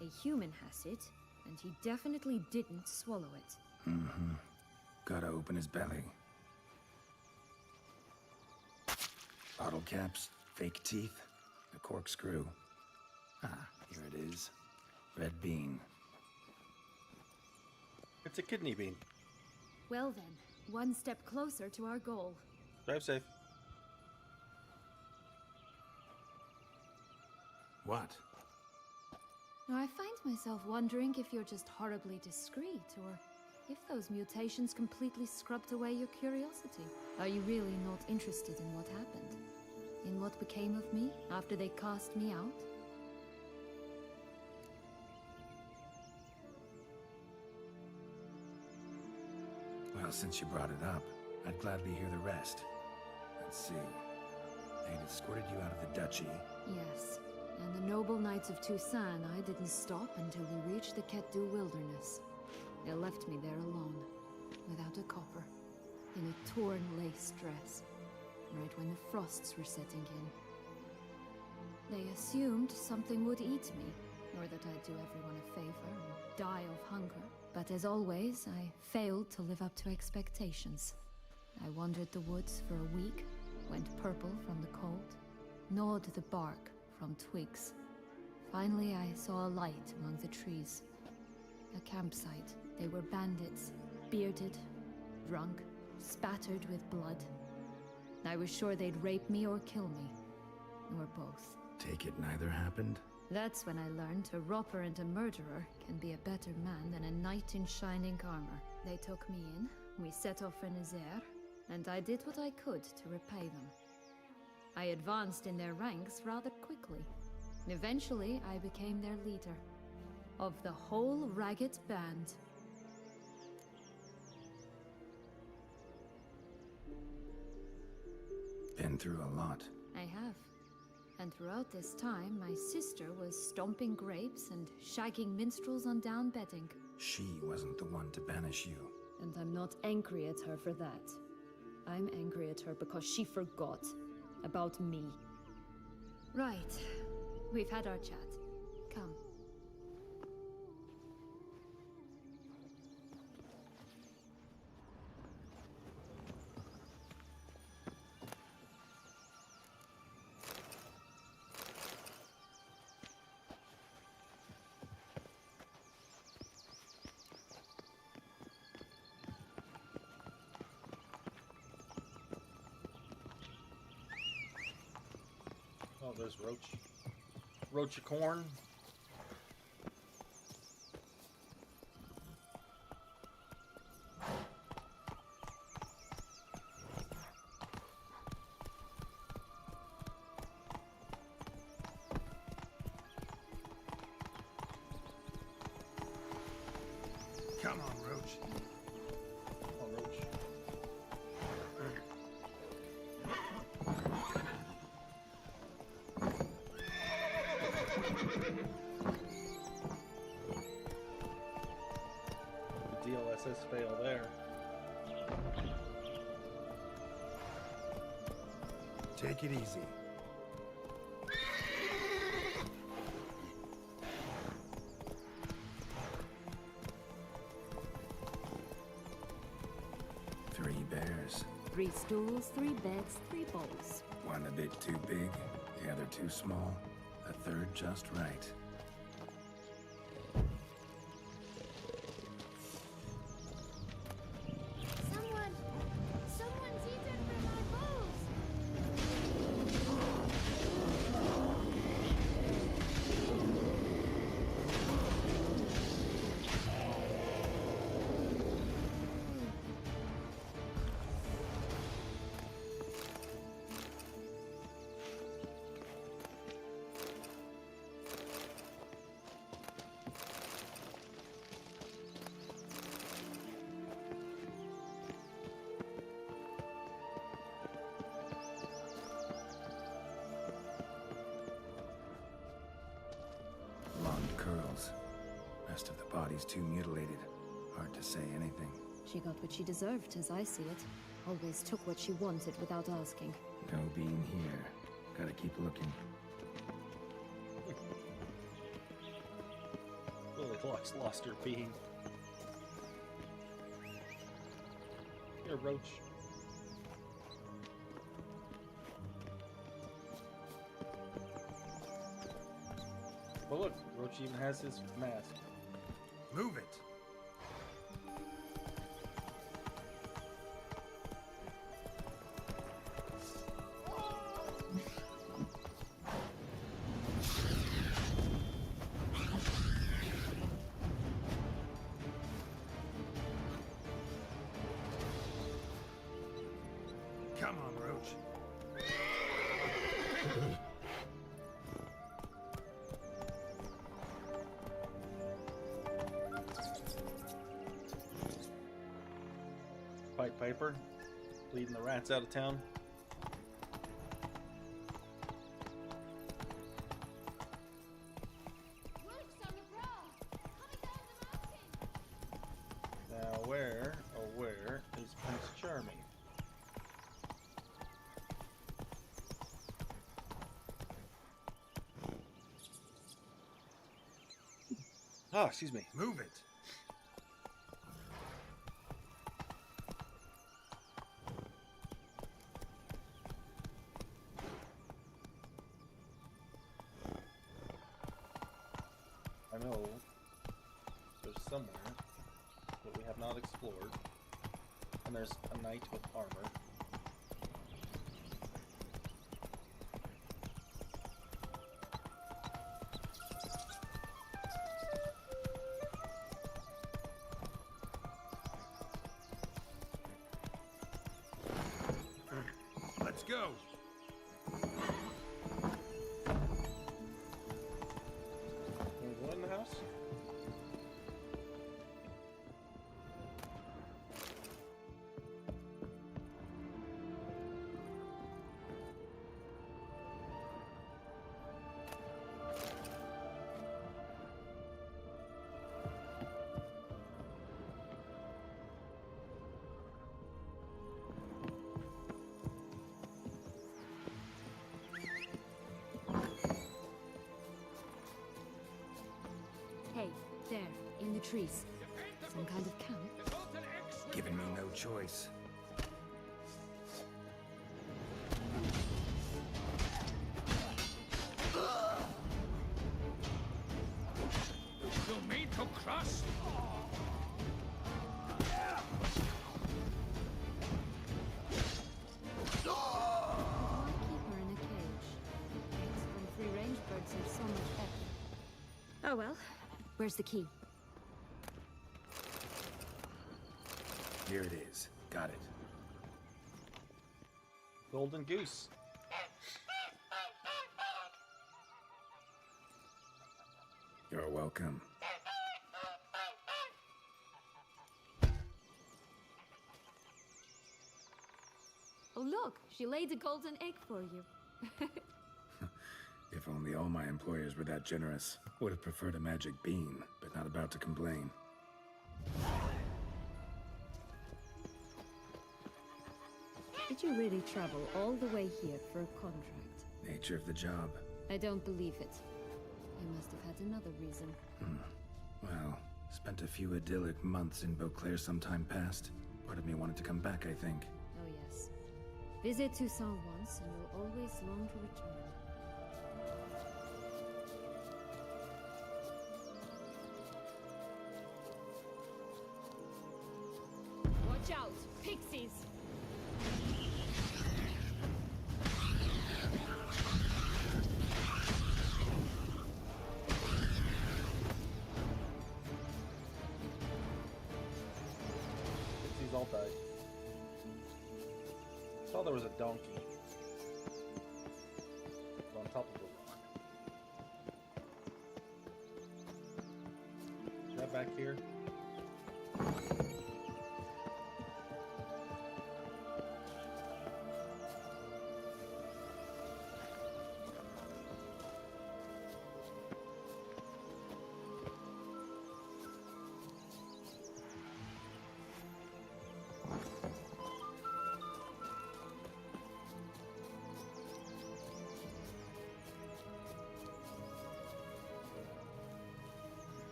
A human has it, and he definitely didn't swallow it. Mm-hmm. Gotta open his belly. Bottle caps, fake teeth, a corkscrew. Ah, here it is. Red bean. It's a kidney bean. Well then, one step closer to our goal. Drive safe. What? Now, I find myself wondering if you're just horribly discreet, or if those mutations completely scrubbed away your curiosity. Are you really not interested in what happened? In what became of me after they cast me out? Well, since you brought it up, I'd gladly hear the rest. Let's see. They'd escorted you out of the duchy. Yes. And the noble knights of Toussaint, I didn't stop until we reached the Ketdu wilderness. They left me there alone, without a copper, in a torn lace dress, right when the frosts were setting in. They assumed something would eat me, or that I'd do everyone a favor and die of hunger. But as always, I failed to live up to expectations. I wandered the woods for a week, went purple from the cold, gnawed the bark from twigs. Finally, I saw a light among the trees. A campsite. They were bandits, bearded, drunk, spattered with blood. I was sure they'd rape me or kill me, or both. Take it neither happened? That's when I learned a robber and a murderer can be a better man than a knight in shining armor. They took me in, we set off for Nazaire, and I did what I could to repay them. I advanced in their ranks rather quickly. Eventually, I became their leader. Of the whole ragged band. Been through a lot. I have. And throughout this time, my sister was stomping grapes and shagging minstrels on down bedding. She wasn't the one to banish you. And I'm not angry at her for that. I'm angry at her because she forgot about me. Right. We've had our chat. Come. Oh, there's roach. Roachicorn. Come on, Roach. Oh, roach. The DLSS fail there. Take it easy. Three bears. 3 stools, 3 beds, 3 bowls. One a bit too big, the other too small, the third just right. Someone! curls. Rest of the body's too mutilated. Hard to say anything. She got what she deserved, as I see it. Always took what she wanted without asking. No being here. Gotta keep looking. Lily Clock's lost her being. Here, Roach. Well, look, Roach even has his mask. Move it! Come on, Roach. Pied Piper, leading the rats out of town. Now where, oh where, is Prince Charming? Ah, excuse me. Move it! I know there's somewhere that we have not explored, and there's a knight with armor. Let's go. Anyone in the house? Hey, there, in the trees. Some kind of camp? Giving me no choice. You mean to crush? Why keep her in a cage? Eggs from free-range birds are so much better. Oh well. Where's the key? Here it is. Got it. Golden goose. You're welcome. Oh look, she laid a golden egg for you. If only all my employers were that generous. Would have preferred a magic bean, but not about to complain. Did you really travel all the way here for a contract? Nature of the job. I don't believe it. You must have had another reason. Well, spent a few idyllic months in Beauclair some time past. Part of me wanted to come back, I think. Oh yes. Visit Toussaint once, and you'll always long to return. Watch out! Pixies! Pixies all died. I saw there was a donkey on top of the rock. Is that back here?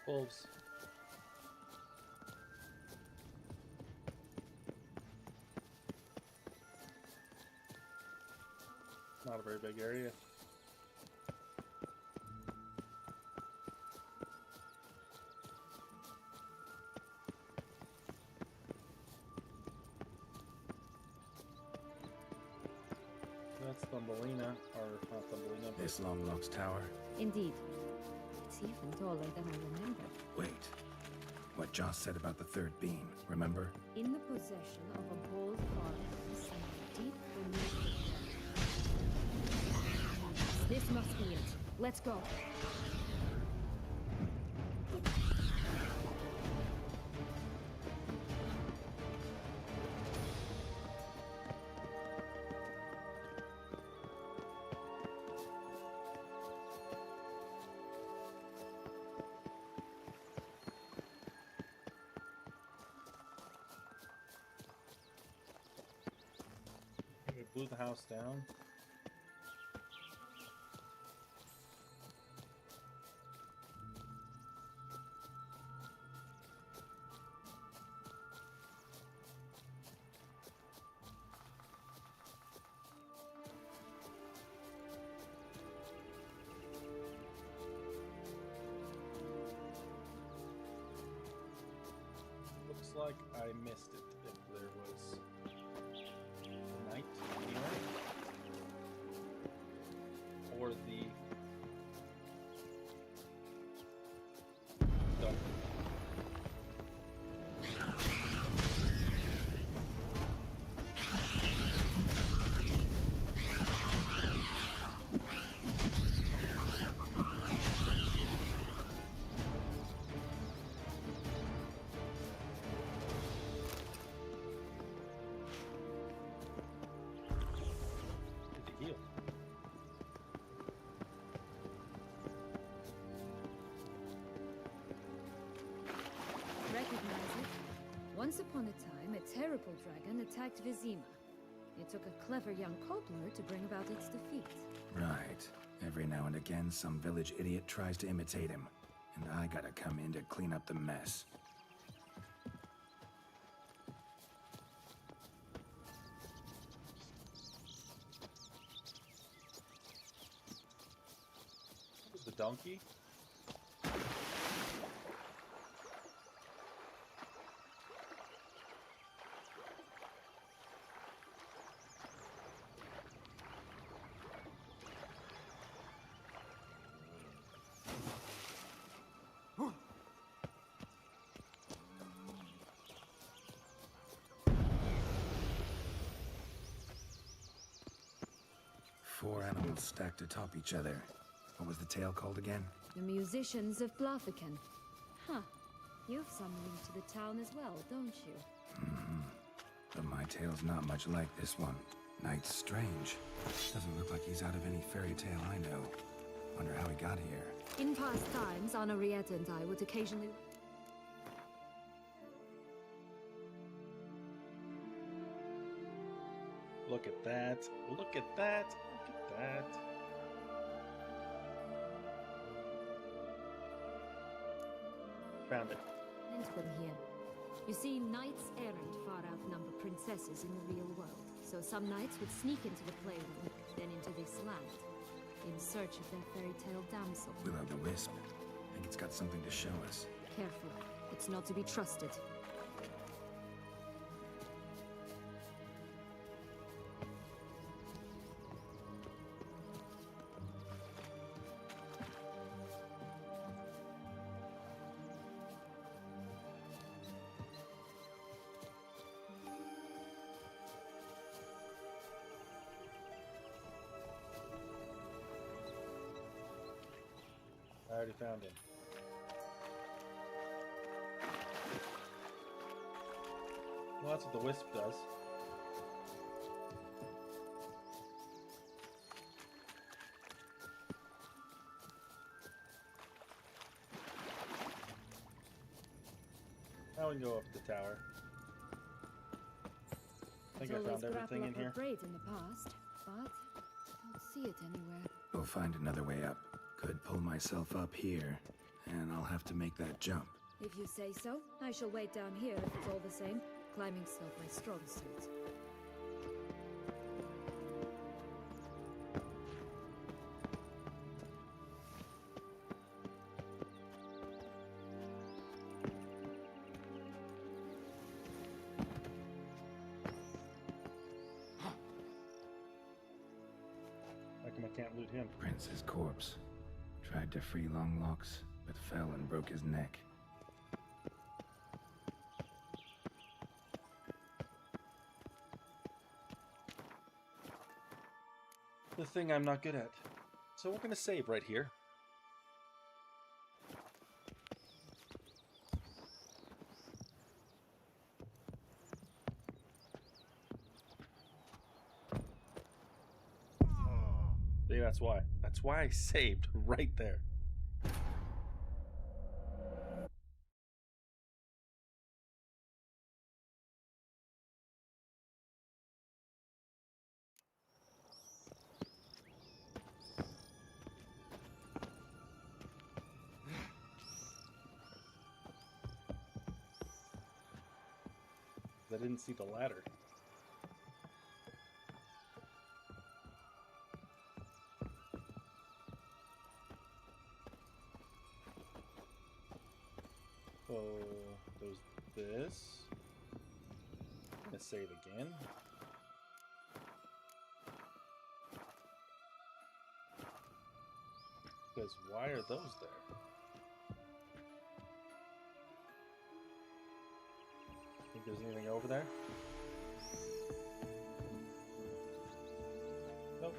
Wolves. Not a very big area. That's Thumbelina, or not Thumbelina. This Longlock's tower? Indeed. It's even taller than I remember. Wait. What Joss said about the third beam, remember? In the possession of a bold forest and deep beneath the This must be it. Let's go. We blew the house down. Looks like I missed it if there was night anywhere. Or the duck. Did it heal? Recognize it? Once upon a time, a terrible dragon attacked Vizima. It took a clever young cobbler to bring about its defeat. Right. Every now and again, some village idiot tries to imitate him. And I gotta come in to clean up the mess. The donkey? Four animals stacked atop each other. What was the tale called again? The musicians of Blaviken. Huh. You've some link to the town as well, don't you? But my tale's not much like this one. Knight's strange. Doesn't look like he's out of any fairy tale I know. Wonder how he got here. In past times, Anarietta and I would occasionally... Look at that. Look at that. Look at that. Found it. Entwin here. You see, knights errant far outnumber princesses in the real world. So some knights would sneak into the playroom, then into this land, in search of their fairy tale damsel. Will-o'-the-wisp. I think it's got something to show us. Careful. It's not to be trusted. I already found him. Well, that's what the wisp does. Now we can go up the tower. I think I found everything in here. Braids in the past, but don't see it anywhere. We'll find another way up. Could pull myself up here. and I'll have to make that jump. If you say so, I shall wait down here if it's all the same. Climbing's not my strong suit. How come I can't loot him? Prince's corpse. Tried to free Longlocks, but fell and broke his neck. The thing I'm not good at. So we're gonna save right here. See, that's why. That's why I saved right there. I didn't see the ladder. So there's this. I'm gonna save again. Because why are those there? Think there's anything over there? Nope.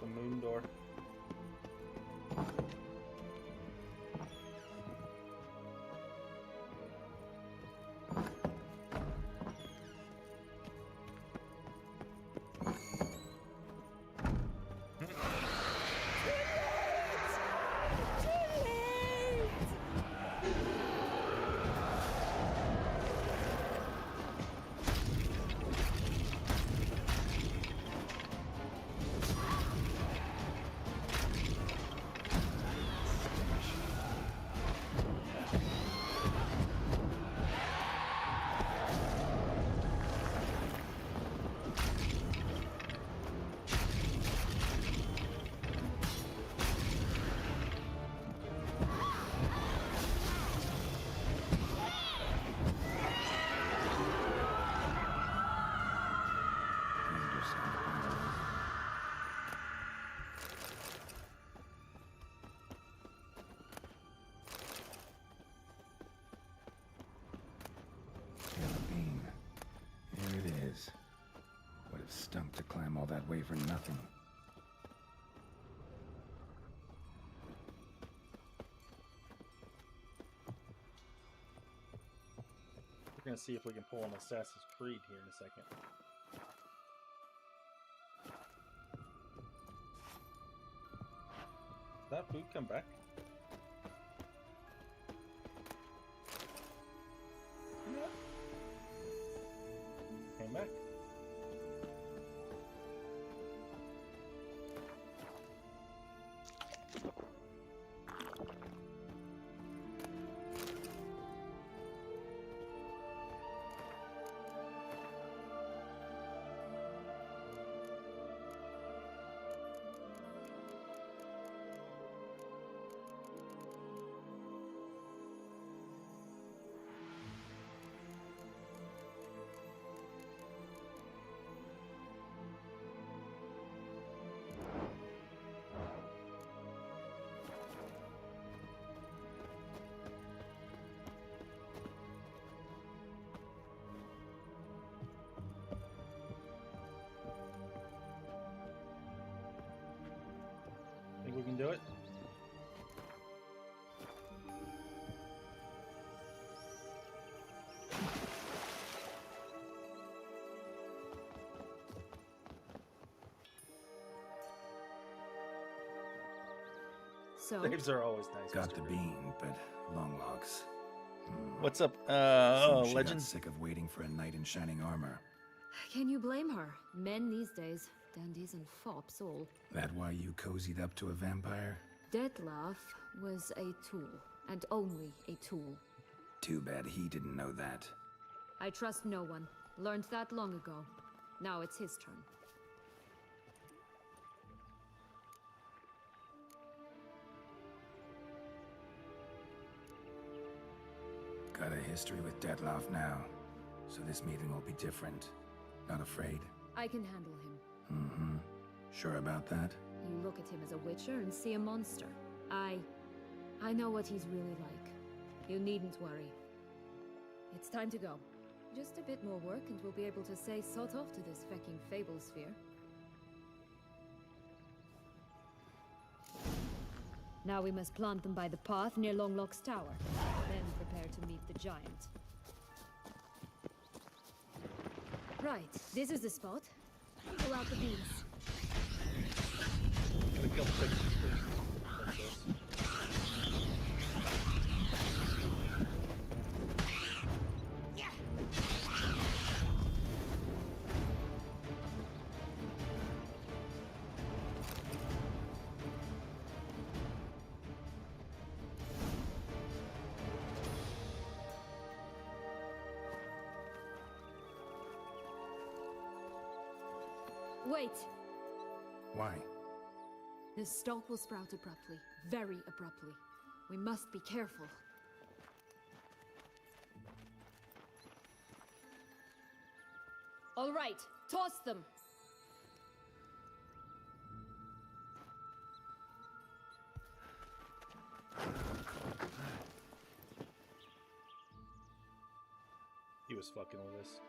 The moon door. Stunk to climb all that way for nothing. We're gonna see if we can pull an Assassin's Creed here in a second. Did that food come back? Yeah. Came back. Think we can do it? so? Saves are always nice. Got Mr. the Green. bean, but long walks. What's up? Seems she Legend? got sick of waiting for a knight in shining armor. Can you blame her? Men these days, dandies and fops all. That why you cozied up to a vampire? Detlef was a tool, and only a tool. Too bad he didn't know that. I trust no one. Learned that long ago. Now it's his turn. Got a history with Detlef now, so this meeting will be different. Not afraid? I can handle him. Mm-hmm. Sure about that? You look at him as a witcher and see a monster. I know what he's really like. You needn't worry. It's time to go. Just a bit more work and we'll be able to say sod off to this fecking fable sphere. Now we must plant them by the path near Longlock's tower. Then prepare to meet the giant. Right, this is the spot. Pull out the beans. Gotta kill the pigeons first. That's this. Wait! Why? The stalk will sprout abruptly. Very abruptly. We must be careful. All right, toss them! He was fucking with us.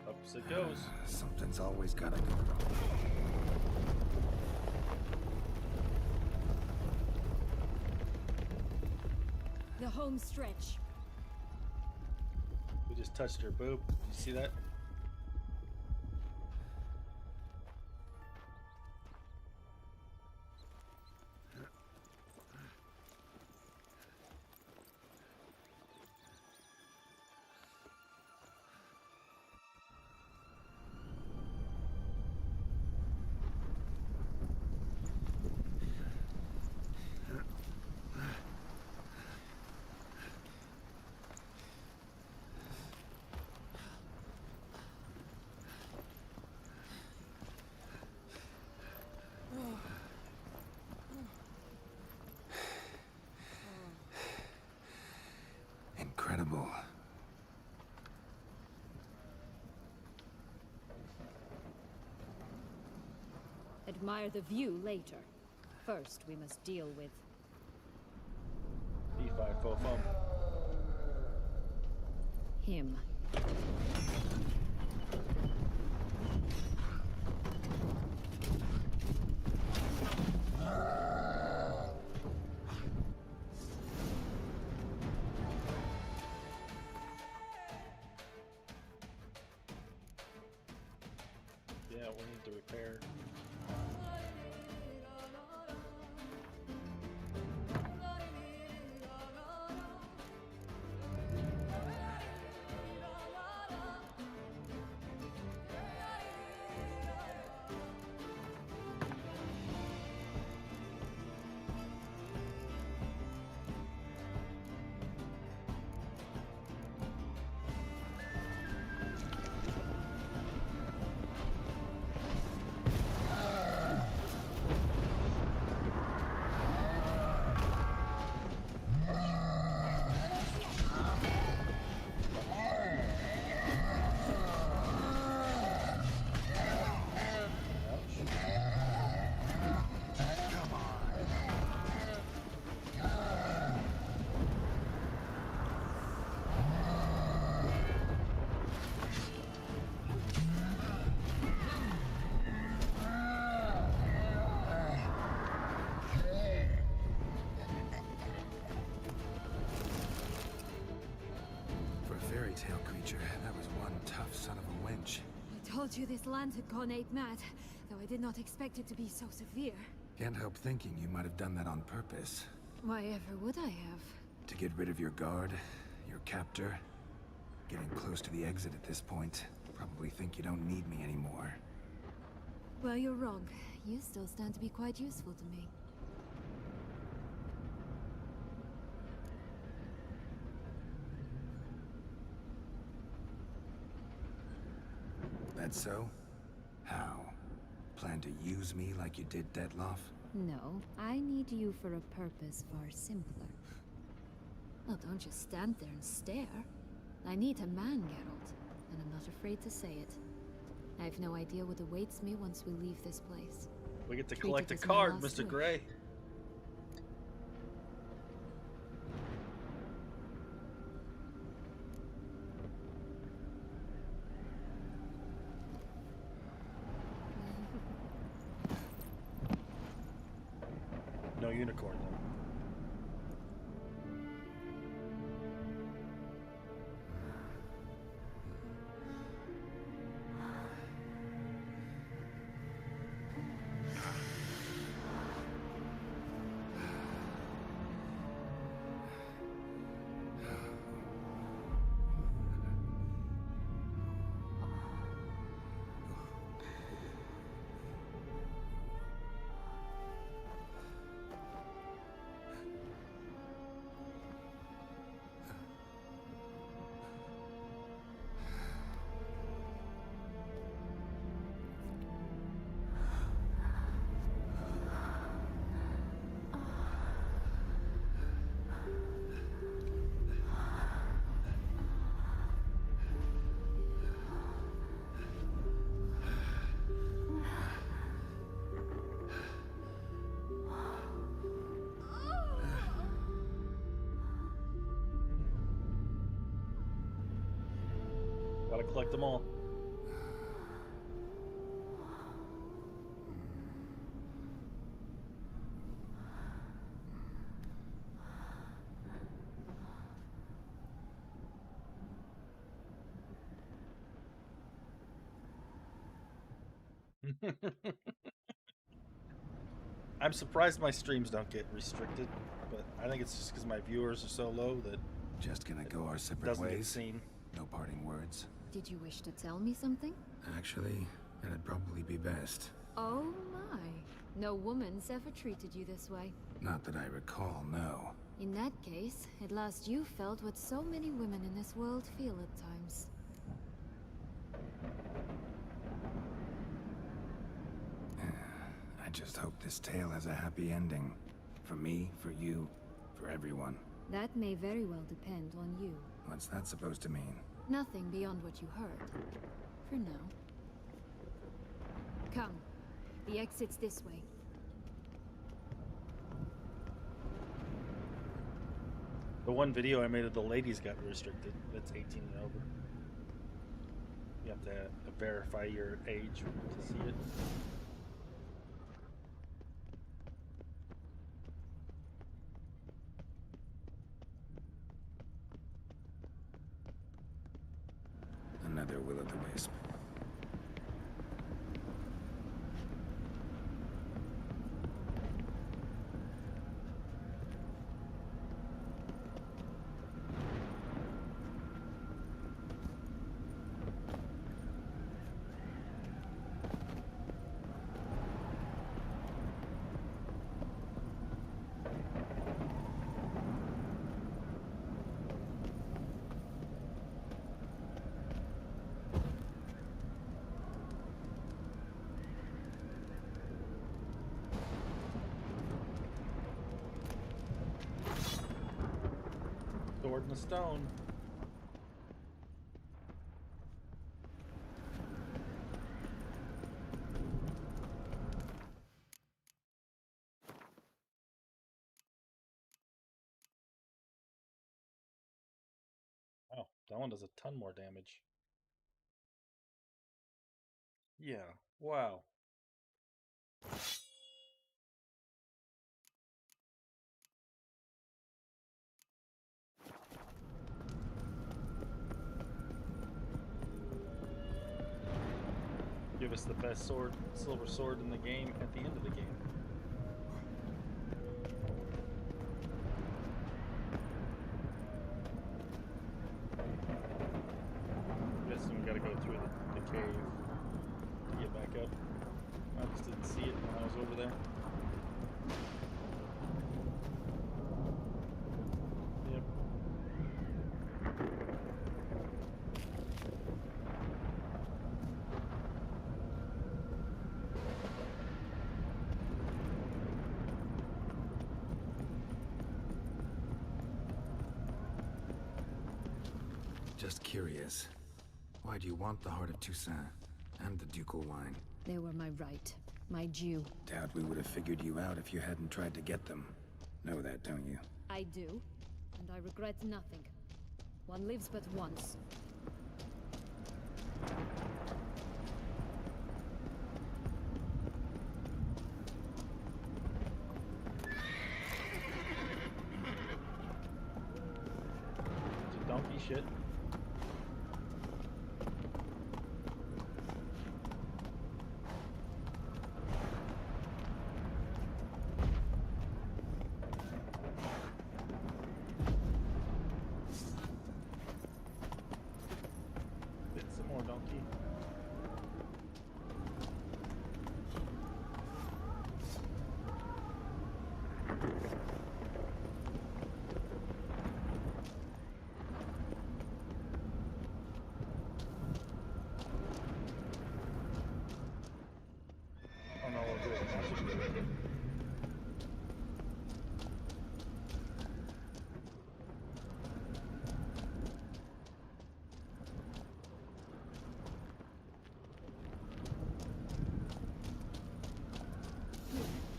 Ups it goes. Something's always gotta go. The home stretch. We just touched her boob. Did you see that? Incredible. Admire the view later. First, we must deal with B5 faux foam. him. Yeah, we need to repair. told you this land had gone ape mad, though I did not expect it to be so severe. Can't help thinking you might have done that on purpose. Why ever would I have? To get rid of your guard, your captor. Getting close to the exit at this point. Probably think you don't need me anymore. Well, you're wrong. You still stand to be quite useful to me. That's so? How? Plan to use me like you did Detloff? No, I need you for a purpose far simpler. Well, don't just stand there and stare. I need a man, Geralt, and I'm not afraid to say it. I have no idea what awaits me once we leave this place. We get to Treat collect it a as my card, last Mr. wish. Gray. No unicorn, though. Gotta collect them all. I'm surprised my streams don't get restricted, but I think it's just because my viewers are so low that Just gonna go our it separate doesn't get ways? seen. No parting words? Did you wish to tell me something? Actually, that'd probably be best. Oh my. No woman's ever treated you this way. Not that I recall, no. In that case, at last you felt what so many women in this world feel at times. I just hope this tale has a happy ending. For me, for you, for everyone. That may very well depend on you. What's that supposed to mean? Nothing beyond what you heard. For now. Come. The exit's this way. The one video I made of the ladies got restricted. That's 18 and over. You have to verify your age to see it. Another will-o'-the-wisp. Sword in the stone. Oh, that one does a ton more damage. Yeah, wow. us the best silver sword in the game at the end of the game. Guessing we gotta go through the cave to get back up. I just didn't see it when I was over there. Yep. Just curious. Why do you want the Heart of Toussaint and the ducal wine? They were my right. My due. Doubt we would have figured you out if you hadn't tried to get them. Know that, don't you? I do, and I regret nothing. One lives but once. It's a donkey shit. Some more donkey. Oh no, we're good.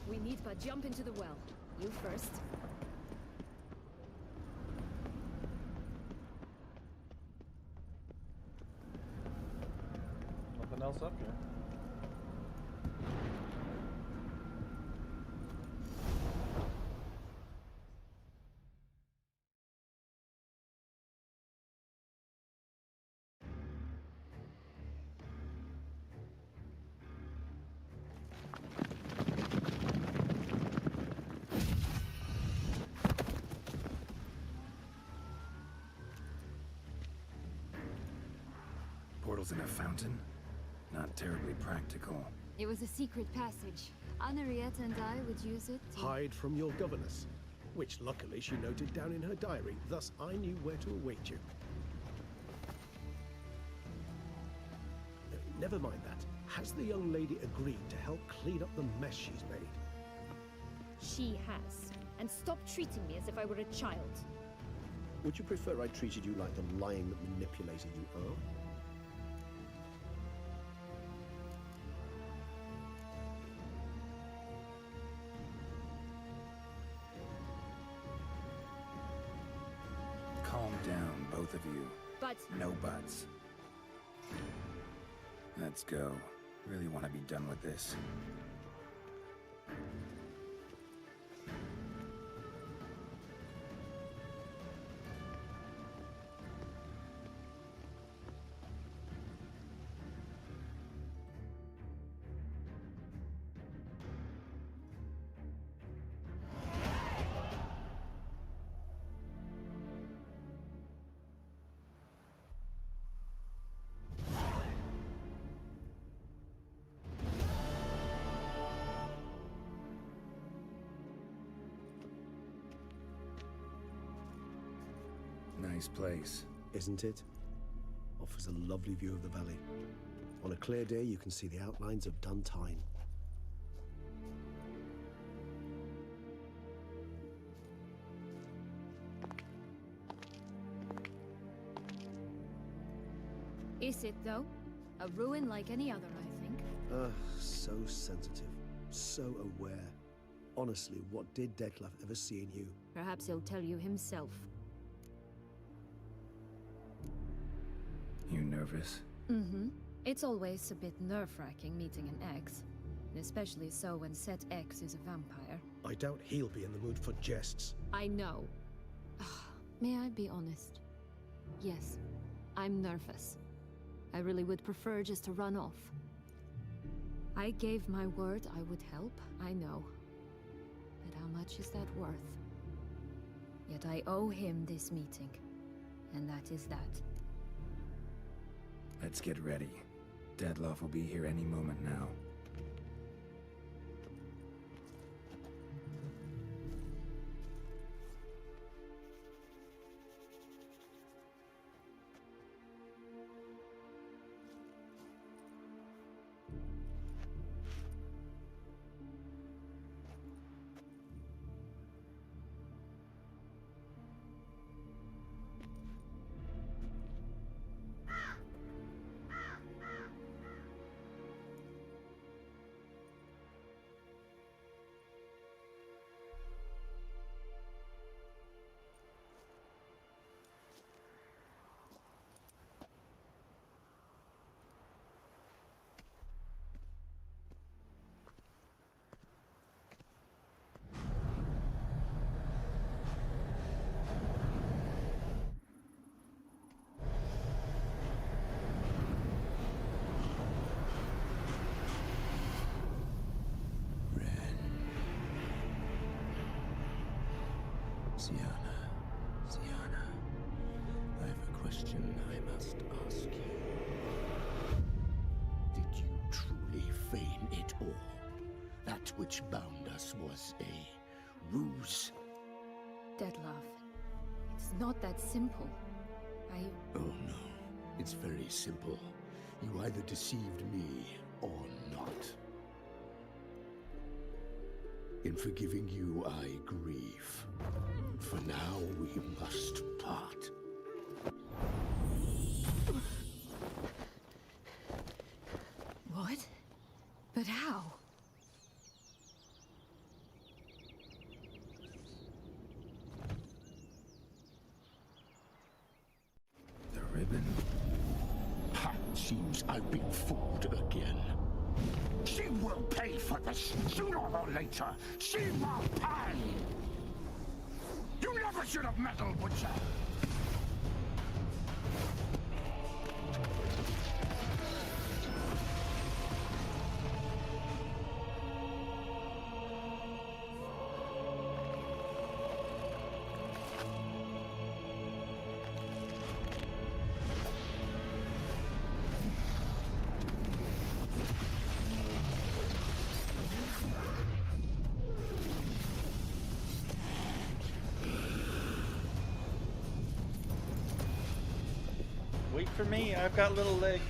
We need but jump into the well. You first. Nothing else up here. Portals in a fountain? Not terribly practical. It was a secret passage. Henriette and I would use it to... Hide from your governess, which luckily she noted down in her diary, thus I knew where to await you. Never mind that. Has the young lady agreed to help clean up the mess she's made? She has. And stop treating me as if I were a child. Would you prefer I treated you like the lying manipulator you are? Calm down, both of you. But... No buts. Let's go. Really want to be done with this. Nice place. Isn't it? Offers a lovely view of the valley. On a clear day, you can see the outlines of Duntine. Is it, though? A ruin like any other, I think. So sensitive. So aware. Honestly, what did Detlef ever see in you? Perhaps he'll tell you himself. You nervous? Mm-hmm. It's always a bit nerve-wracking meeting an ex. Especially so when said ex is a vampire. I doubt he'll be in the mood for jests. I know. May I be honest? Yes, I'm nervous. I really would prefer just to run off. I gave my word I would help, I know. But how much is that worth? Yet I owe him this meeting. And that is that. Let's get ready. Deadloff will be here any moment now. Sienna, I have a question I must ask you. Did you truly feign it all? That which bound us was a ruse? Deadloff, it's not that simple. Oh no, it's very simple. You either deceived me or not. In forgiving you, I grieve. For now, we must part. What? But how? The ribbon? Seems I've been fooled again. She will pay for this, sooner or later. She will pay! You never should have meddled, Witcher! Wait for me, I've got little legs.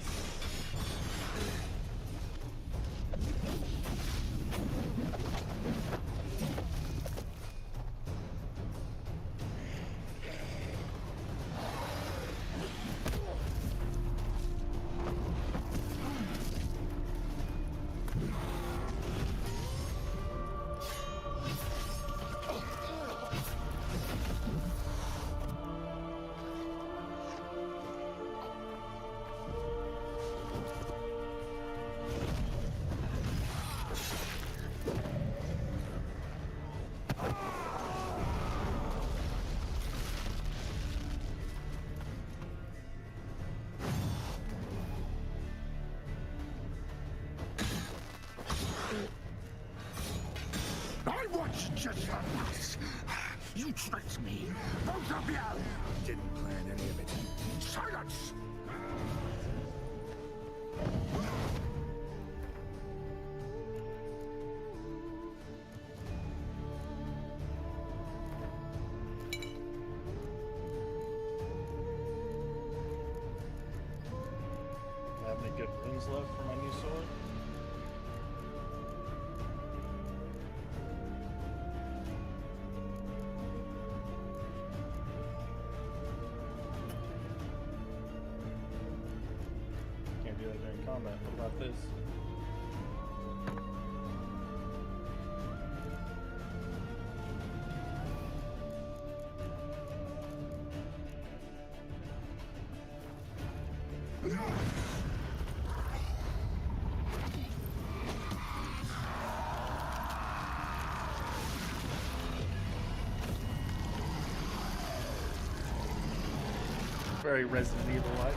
Just for us. You tricked me, both of you! Didn't plan any of it. Silence! Have any good runes left for my new sword? Can't do that during combat. What about this? Very Resident Evil-like.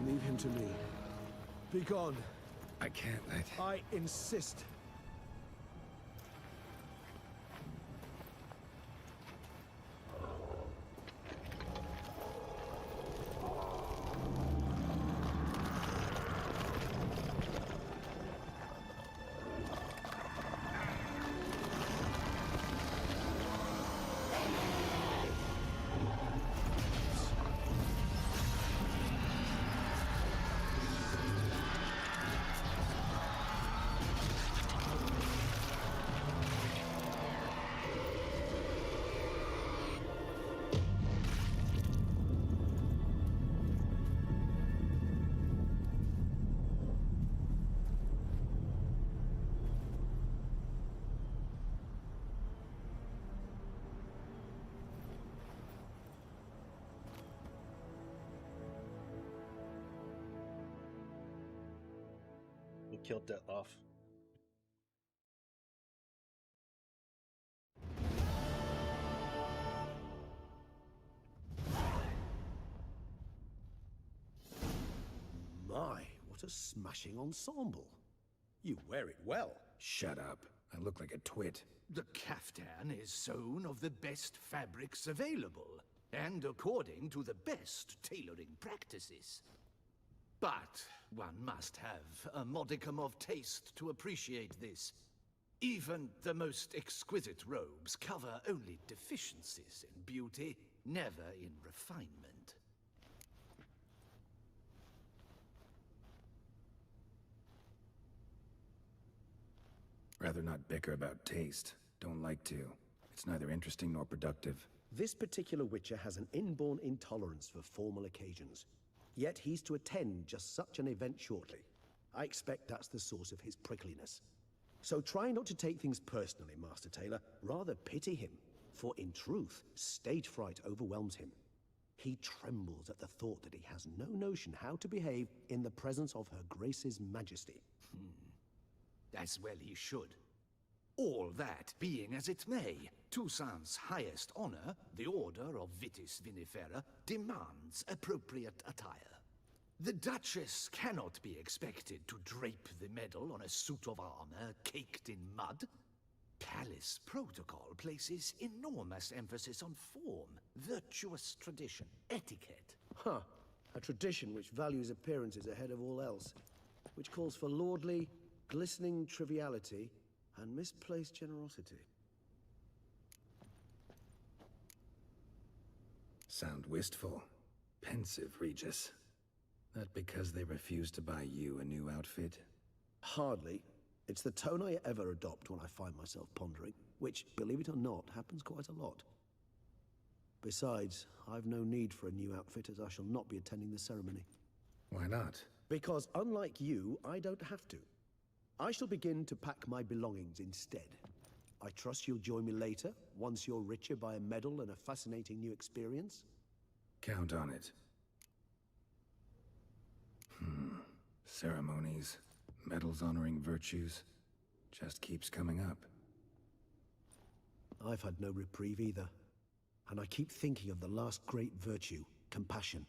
Leave him to me. Be gone. I can't let... I insist. We killed Detloff. My, what a smashing ensemble. You wear it well. Shut up. I look like a twit. The caftan is sewn of the best fabrics available, and according to the best tailoring practices. But one must have a modicum of taste to appreciate this. Even the most exquisite robes cover only deficiencies in beauty, never in refinement. Rather not bicker about taste. Don't like to. It's neither interesting nor productive. This particular Witcher has an inborn intolerance for formal occasions. Yet he's to attend just such an event shortly. I expect that's the source of his prickliness. So try not to take things personally, Master Taylor. Rather pity him. For in truth, stage fright overwhelms him. He trembles at the thought that he has no notion how to behave in the presence of Her Grace's Majesty. As well he should. All that being as it may, Toussaint's highest honor, the Order of Vitis Vinifera, demands appropriate attire. The Duchess cannot be expected to drape the medal on a suit of armor caked in mud. Palace protocol places enormous emphasis on form, virtuous tradition, etiquette. Huh. A tradition which values appearances ahead of all else. Which calls for lordly, glistening triviality and misplaced generosity. Sound wistful. Pensive, Regis. That because they refuse to buy you a new outfit? Hardly. It's the tone I ever adopt when I find myself pondering, which, believe it or not, happens quite a lot. Besides, I've no need for a new outfit as I shall not be attending the ceremony. Why not? Because unlike you, I don't have to. I shall begin to pack my belongings instead. I trust you'll join me later, once you're richer by a medal and a fascinating new experience? Count on it. Ceremonies, medals honoring virtues, just keeps coming up. I've had no reprieve either. And I keep thinking of the last great virtue, compassion.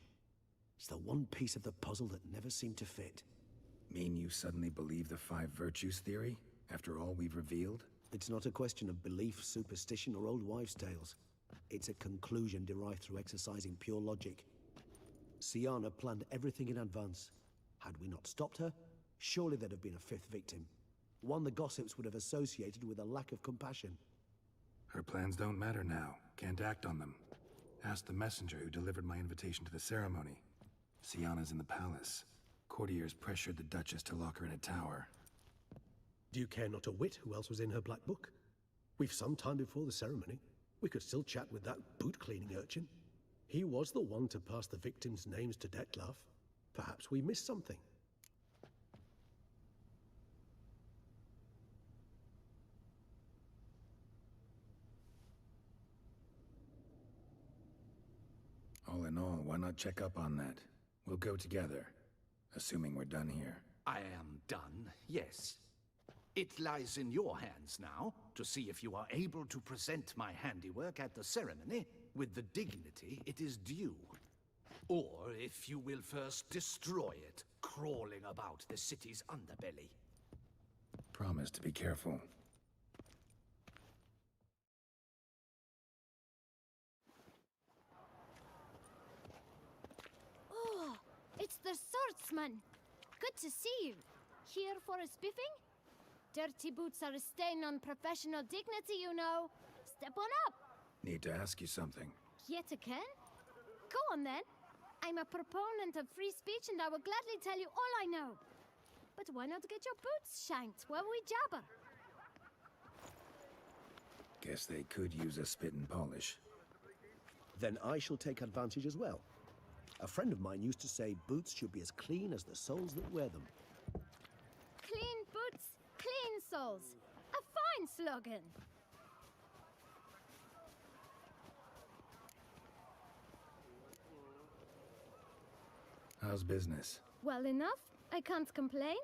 It's the one piece of the puzzle that never seemed to fit. Mean you suddenly believe the 5 virtues theory, after all we've revealed? It's not a question of belief, superstition, or old wives' tales. It's a conclusion derived through exercising pure logic. Syanna planned everything in advance. Had we not stopped her, surely there'd have been a 5th victim. One the gossips would have associated with a lack of compassion. Her plans don't matter now. Can't act on them. Ask the messenger who delivered my invitation to the ceremony. Syanna's in the palace. Courtiers pressured the Duchess to lock her in a tower. Do you care not a whit who else was in her black book? We've some time before the ceremony. We could still chat with that boot-cleaning urchin. He was the one to pass the victims' names to Detlaff. Perhaps we missed something. and all, why not check up on that? We'll go together, assuming we're done here. I am done, yes. It lies in your hands now to see if you are able to present my handiwork at the ceremony with the dignity it is due. Or if you will first destroy it, crawling about the city's underbelly. Promise to be careful. Oh, it's the swordsman. Good to see you. Here for a spiffing? Dirty boots are a stain on professional dignity, you know. Step on up. Need to ask you something. Yet again? Go on then. I'm a proponent of free speech and I will gladly tell you all I know. But why not get your boots shanked while we jabber? Guess they could use a spit and polish. Then I shall take advantage as well. A friend of mine used to say boots should be as clean as the soles that wear them. Clean boots, clean soles. A fine slogan. How's business? Well enough. I can't complain.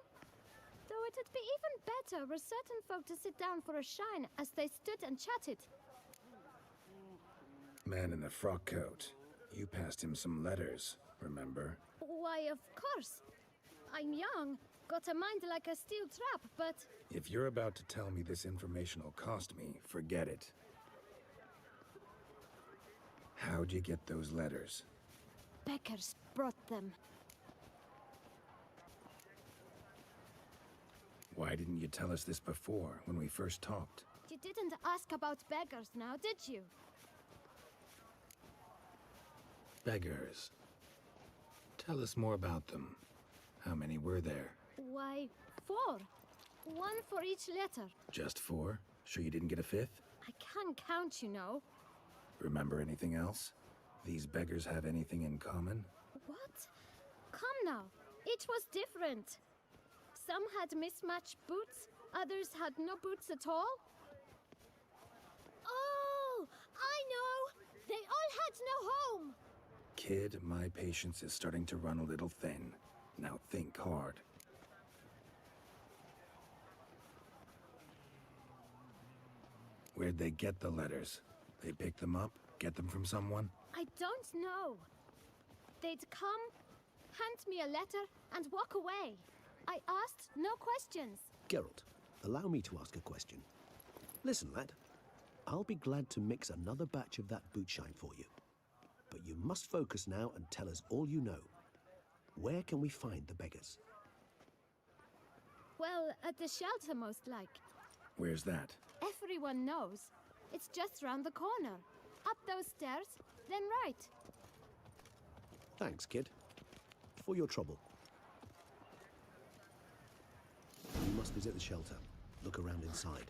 Though it'd be even better were certain folk to sit down for a shine as they stood and chatted. Man in the frock coat. You passed him some letters, remember? Why, of course. I'm young, got a mind like a steel trap, but... If you're about to tell me this information will cost me, forget it. How'd you get those letters? Beggars brought them. Why didn't you tell us this before, when we first talked? You didn't ask about beggars now, did you? Beggars. Tell us more about them. How many were there? Why, 4. One for each letter. Just 4? Sure you didn't get a 5th? I can't count, you know. Remember anything else? These beggars have anything in common? What? Come now. Each was different. Some had mismatched boots, others had no boots at all. Oh, I know! They all had no home! Kid, my patience is starting to run a little thin. Now think hard. Where'd they get the letters? They pick them up? Get them from someone? I don't know. They'd come, hand me a letter, and walk away. I asked no questions. Geralt, allow me to ask a question. Listen, lad. I'll be glad to mix another batch of that boot shine for you. But you must focus now and tell us all you know. Where can we find the beggars? Well, at the shelter, most like. Where's that? Everyone knows. It's just round the corner. Up those stairs, then right. Thanks, kid. For your trouble. You must visit the shelter. Look around inside.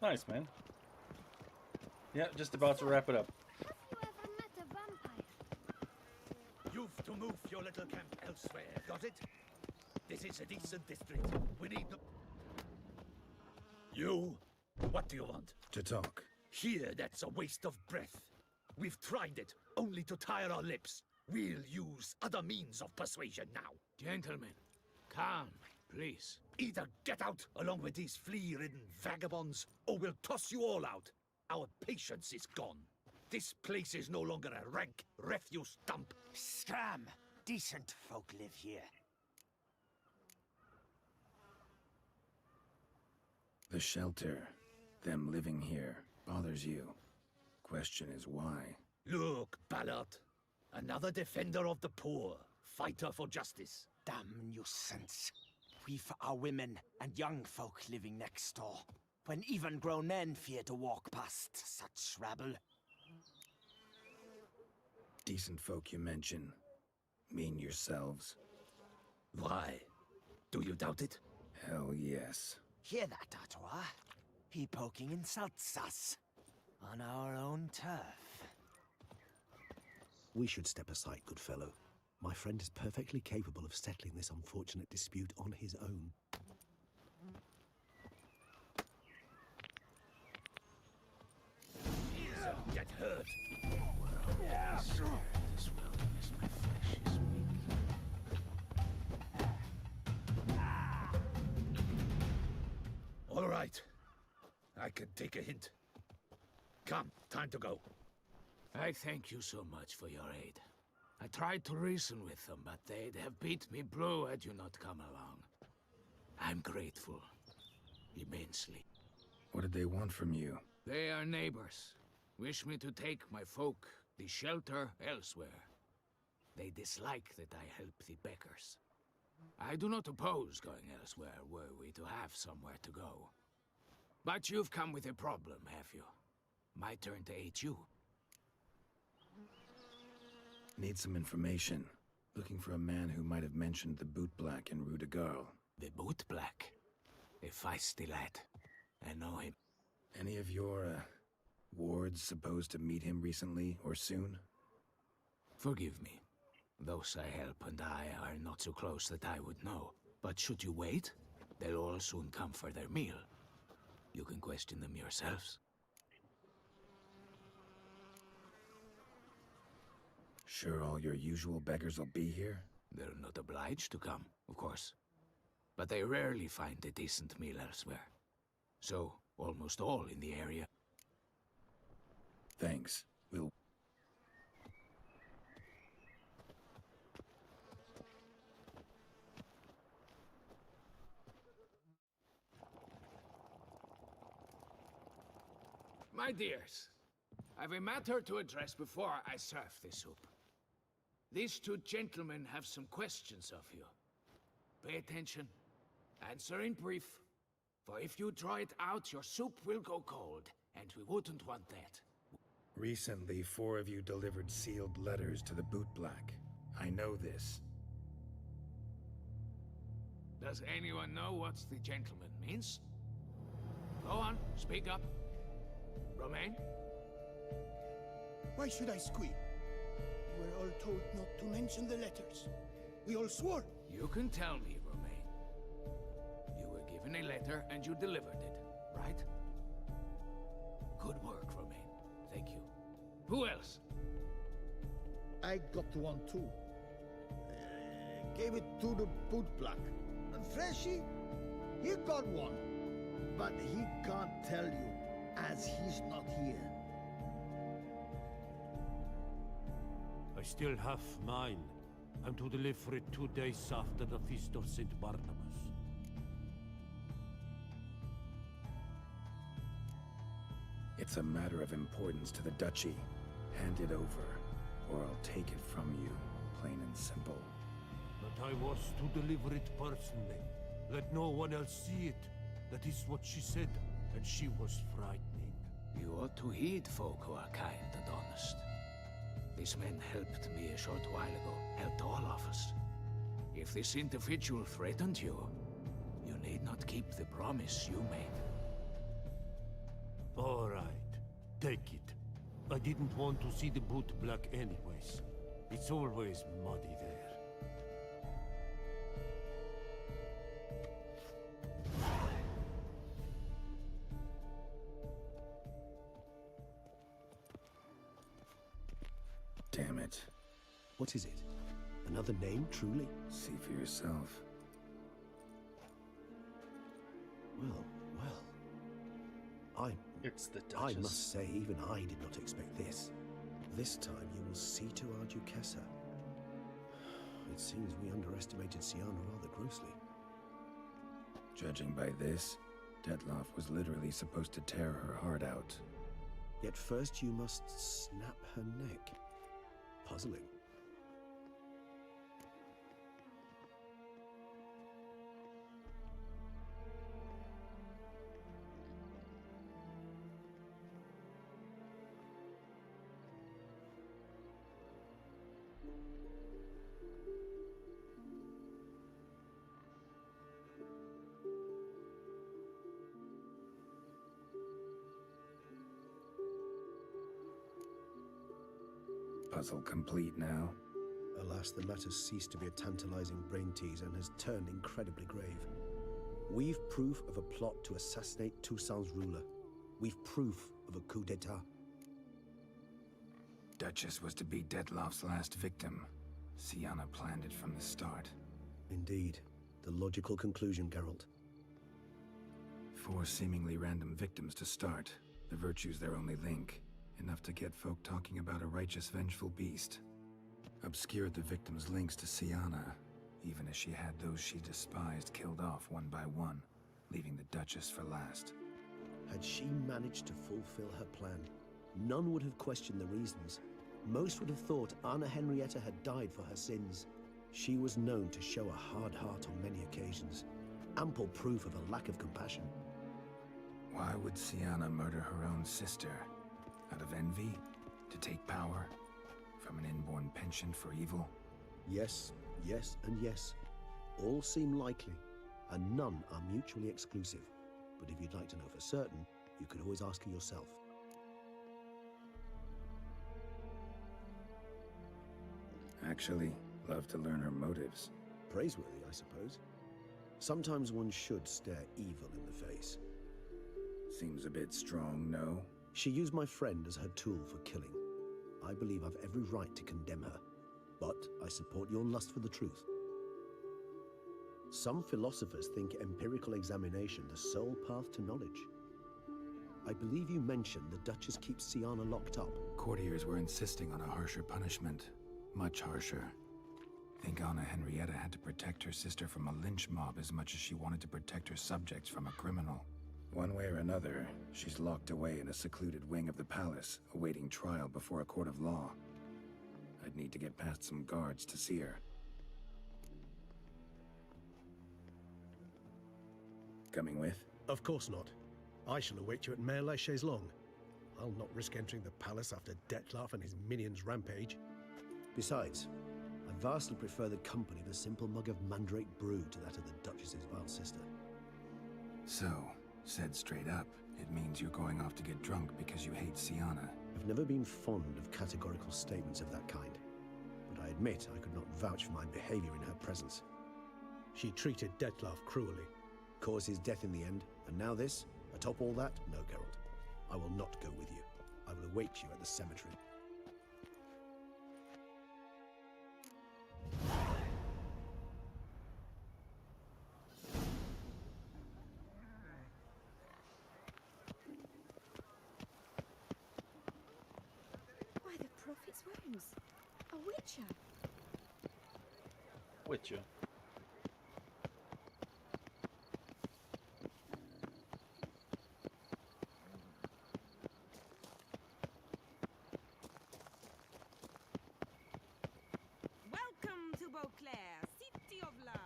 Nice, man. Yeah, just about to wrap it up. Have you ever met a vampire? You've to move your little camp elsewhere, got it? This is a decent district. We need the... You? What do you want? To talk. Here, that's a waste of breath. We've tried it, only to tire our lips. We'll use other means of persuasion now. Gentlemen, calm, please. Either get out along with these flea-ridden vagabonds, or we'll toss you all out. Our patience is gone. This place is no longer a rank refuse dump. Scram! Decent folk live here. The shelter, them living here, bothers you. Question is why? Look, Ballard. Another defender of the poor. Fighter for justice. Damn nuisance. We've our women and young folk living next door, when even grown men fear to walk past such rabble. Decent folk you mention. Mean yourselves? Why? Do you doubt it? Hell yes. Hear that, Artois? He poking insults us. On our own turf. We should step aside, good fellow. My friend is perfectly capable of settling this unfortunate dispute on his own. hurt. Yes. This wilderness, my flesh is weak. All right. I can take a hint. Come, time to go. I thank you so much for your aid. I tried to reason with them, but they'd have beat me blue had you not come along. I'm grateful. Immensely. What did they want from you? They are neighbors. Wish me to take my folk, the shelter, elsewhere. They dislike that I help the beggars. I do not oppose going elsewhere, were we to have somewhere to go. But you've come with a problem, have you? My turn to aid you. Need some information. Looking for a man who might have mentioned the boot black in Rue de Garl. The boot black? A feisty lad. I know him. Any of your, wards supposed to meet him recently or soon? Forgive me. Those I help and I are not so close that I would know. But should you wait, they'll all soon come for their meal. You can question them yourselves. Sure all your usual beggars will be here? They're not obliged to come, of course. But they rarely find a decent meal elsewhere. So, almost all in the area. Thanks. We'll... My dears, I've a matter to address before I serve the soup. These two gentlemen have some questions of you. Pay attention. Answer in brief. For if you draw it out, your soup will go cold, and we wouldn't want that. Recently, 4 of you delivered sealed letters to the boot black. I know this. Does anyone know what the gentleman means? Go on, speak up. Romain? Why should I squeal? We were all told not to mention the letters. We all swore. You can tell me, Romain. You were given a letter and you delivered it, right? Good work, Romain. Thank you. Who else? I got one too. Gave it to the boot black. And Freshy, he got one. But he can't tell you, as he's not here. I still have mine. I'm to deliver it 2 days after the Feast of St. Barnabas. It's a matter of importance to the Duchy. Hand it over, or I'll take it from you, plain and simple. But I was to deliver it personally. Let no one else see it. That is what she said, and she was frightening. You ought to heed folk who are kind and honest. These men helped me a short while ago, helped all of us. If this individual threatened you, you need not keep the promise you made. All right, take it. I didn't want to see the boot black anyways. It's always muddy there. Damn it. What is it? Another name, truly? See for yourself. Well. It's the I Duchess. must say, even I did not expect this. This time you will see to our Duchessa. It seems we underestimated Sienna rather grossly. Judging by this, Detloff was literally supposed to tear her heart out. Yet first you must snap her neck. Puzzling. Puzzle complete now. Alas, the matter's ceased to be a tantalizing brain teaser and has turned incredibly grave. We've proof of a plot to assassinate Toussaint's ruler. We've proof of a coup d'etat. Duchess was to be Detloff's last victim. Sienna planned it from the start. Indeed. The logical conclusion, Geralt. 4 seemingly random victims to start. The virtue's their only link. Enough to get folk talking about a righteous, vengeful beast. Obscured the victims' links to Sienna, even as she had those she despised killed off one by one, leaving the Duchess for last. Had she managed to fulfill her plan, none would have questioned the reasons. Most would have thought Anna Henrietta had died for her sins. She was known to show a hard heart on many occasions. Ample proof of a lack of compassion. Why would Sienna murder her own sister? Out of envy? To take power? From an inborn penchant for evil? Yes, yes, and yes. All seem likely, and none are mutually exclusive. But if you'd like to know for certain, you could always ask her yourself. Actually, love to learn her motives. Praiseworthy, I suppose. Sometimes one should stare evil in the face. Seems a bit strong, no? She used my friend as her tool for killing. I believe I've every right to condemn her, but I support your lust for the truth. Some philosophers think empirical examination the sole path to knowledge. I believe you mentioned the Duchess keeps Sienna locked up. Courtiers were insisting on a harsher punishment. Much harsher. Think Anna Henrietta had to protect her sister from a lynch mob as much as she wanted to protect her subjects from a criminal. One way or another, she's locked away in a secluded wing of the palace, awaiting trial before a court of law. I'd need to get past some guards to see her. Coming with? Of course not. I shall await you at Mare la Chaise-Longue. I'll not risk entering the palace after Detloff and his minions rampage. Besides, I vastly prefer the company of a simple mug of mandrake brew to that of the Duchess's vile sister. So, said straight up, it means you're going off to get drunk because you hate Sienna. I've never been fond of categorical statements of that kind, but I admit I could not vouch for my behavior in her presence. She treated Detloff cruelly, caused his death in the end, and now this? Atop all that? No, Geralt. I will not go with you. I will await you at the cemetery. Why, the prophet's wounds. A witcher. Witcher. Welcome to Beauclair, city of love.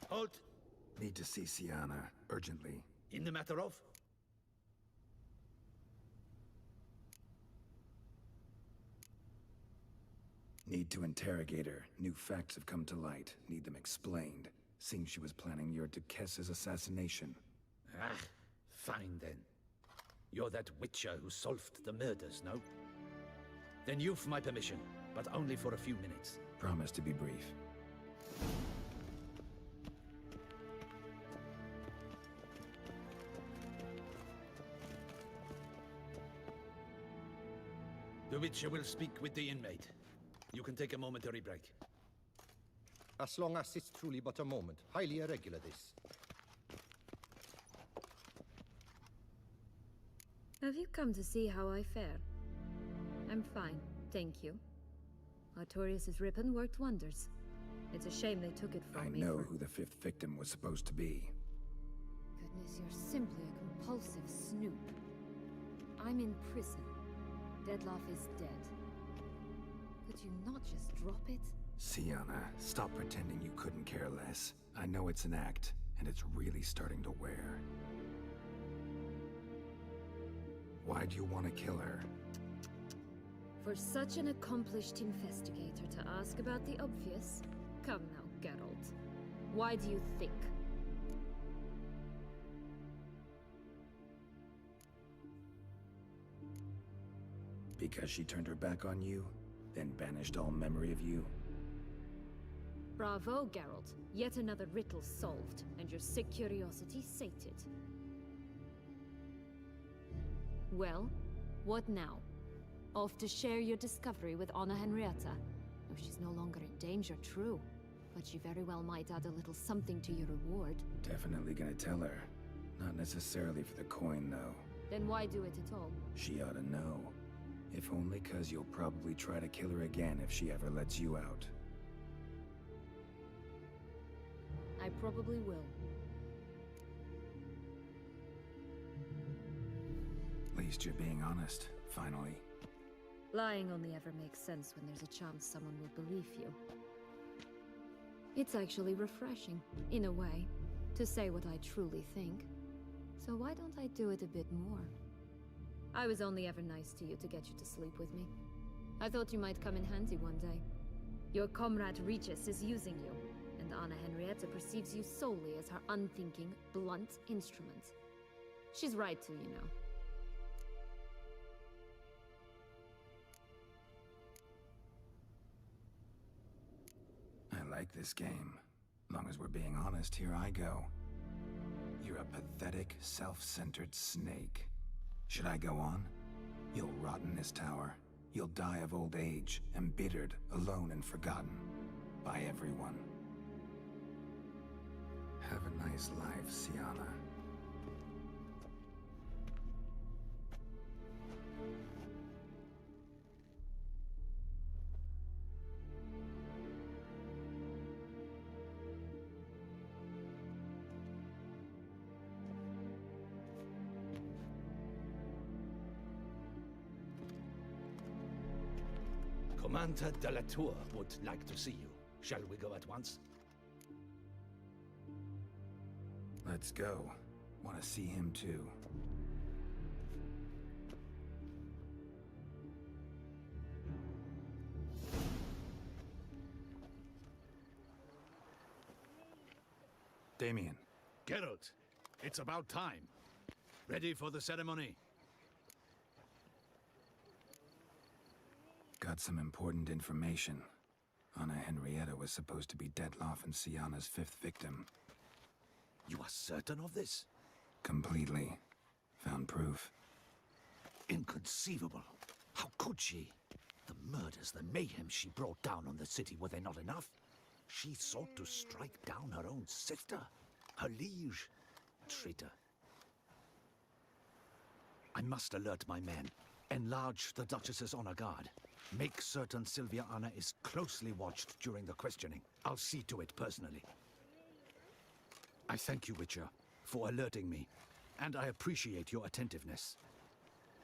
Halt! Need to see Sienna, urgently. In the matter of? Need to interrogate her. New facts have come to light. Need them explained. Seems she was planning your Duchess's assassination. Ah, fine then. You're that witcher who solved the murders, no? Then you've my permission, but only for a few minutes. Promise to be brief. The witcher will speak with the inmate. You can take a momentary break. As long as it's truly but a moment. Highly irregular, this. Have you come to see how I fare? I'm fine, thank you. Artorius' ribbon worked wonders. It's a shame they took it from I me. know who the fifth victim was supposed to be. Goodness, you're simply a compulsive snoop. I'm in prison. Deadloff is dead. Could you not just drop it? Sienna, stop pretending you couldn't care less. I know it's an act, and it's really starting to wear. Why'd you want to kill her? For such an accomplished investigator to ask about the obvious? Come now, Geralt. Why do you think? Because she turned her back on you, then banished all memory of you? Bravo, Geralt. Yet another riddle solved, and your sick curiosity sated. Well, what now? Off to share your discovery with Anna Henrietta? Oh, she's no longer in danger, true. But she very well might add a little something to your reward. Definitely gonna tell her. Not necessarily for the coin, though. Then why do it at all? She ought to know. If only 'cause you'll probably try to kill her again if she ever lets you out. I probably will. At least you're being honest, finally. Lying only ever makes sense when there's a chance someone will believe you. It's actually refreshing, in a way, to say what I truly think. So why don't I do it a bit more? I was only ever nice to you to get you to sleep with me. I thought you might come in handy one day. Your comrade Regis is using you, and Anna Henrietta perceives you solely as her unthinking, blunt instrument. She's right to, you know. I like this game. Long as we're being honest, here I go. You're a pathetic, self-centered snake. Should I go on? You'll rot in this tower. You'll die of old age, embittered, alone and forgotten. By everyone. Have a nice life, Sienna. Commander de la Tour would like to see you. Shall we go at once? Let's go. Want to see him too. Damien. Geralt, it's about time. Ready for the ceremony? Got some important information. Anna Henrietta was supposed to be Dettlaff and Sienna's fifth victim. You are certain of this? Completely. Found proof. Inconceivable. How could she? The murders, the mayhem she brought down on the city, were they not enough? She sought to strike down her own sister, her liege. Traitor. I must alert my men. Enlarge the Duchess's honor guard. Make certain Sylvia Anna is closely watched during the questioning. I'll see to it personally. I thank you, Witcher, for alerting me, and I appreciate your attentiveness.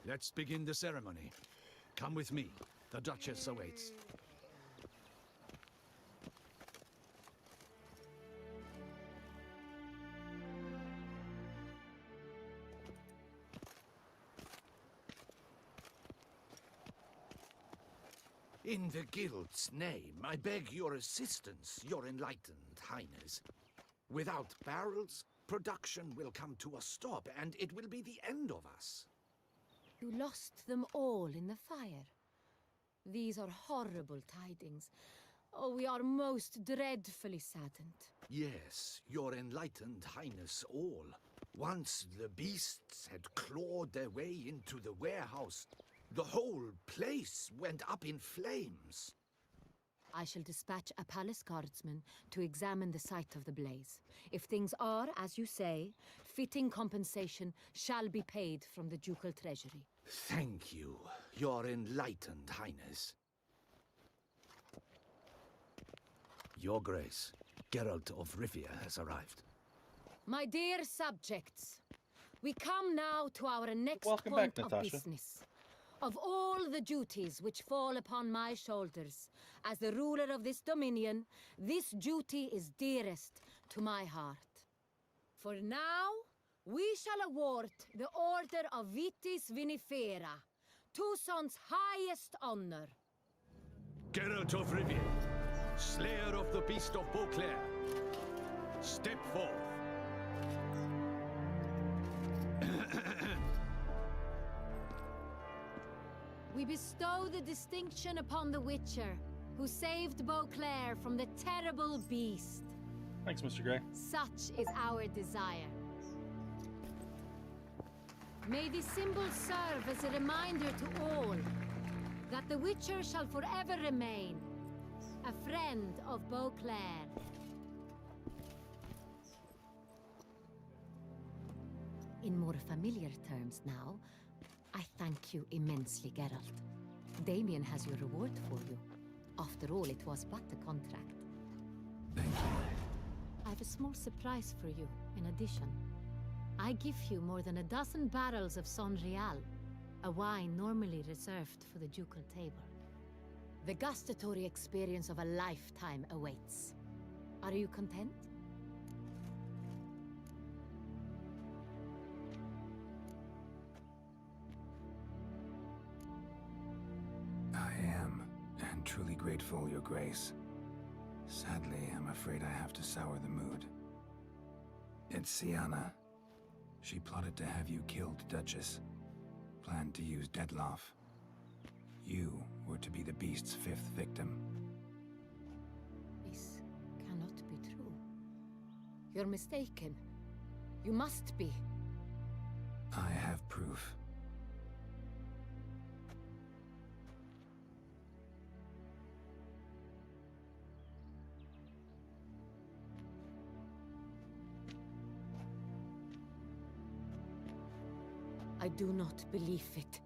Let's begin the ceremony. Come with me. The Duchess awaits. In the Guild's name, I beg your assistance, your enlightened highness. Without barrels, production will come to a stop, and it will be the end of us. You lost them all in the fire. These are horrible tidings. Oh, we are most dreadfully saddened. Yes, your enlightened highness all. Once the beasts had clawed their way into the warehouse, the whole place went up in flames. I shall dispatch a palace guardsman to examine the site of the blaze. If things are, as you say, fitting compensation shall be paid from the ducal treasury. Thank you, your enlightened highness. Your Grace, Geralt of Rivia has arrived. My dear subjects, we come now to our next Welcome point back, of Natasha. business. Of all the duties which fall upon my shoulders, as the ruler of this dominion, this duty is dearest to my heart. For now, we shall award the Order of Vitis Vinifera, Tucson's highest honor. Geralt of Rivia, Slayer of the Beast of Beauclair, step forth. We bestow the distinction upon the Witcher, who saved Beauclair from the terrible beast. Thanks, Mr. Gray. Such is our desire. May this symbol serve as a reminder to all that the Witcher shall forever remain a friend of Beauclair. In more familiar terms now, I thank you immensely, Geralt. Damien has your reward for you. After all, it was but a contract. Thank you. I have a small surprise for you, in addition. I give you more than a dozen barrels of Son Real, a wine normally reserved for the ducal table. The gustatory experience of a lifetime awaits. Are you content? I am, and truly grateful, Your Grace. Sadly, I'm afraid I have to sour the mood. It's Sienna. She plotted to have you killed, Duchess. Planned to use Dettlaff. You were to be the beast's 5th victim. This cannot be true. You're mistaken. You must be. I have proof. I do not believe it.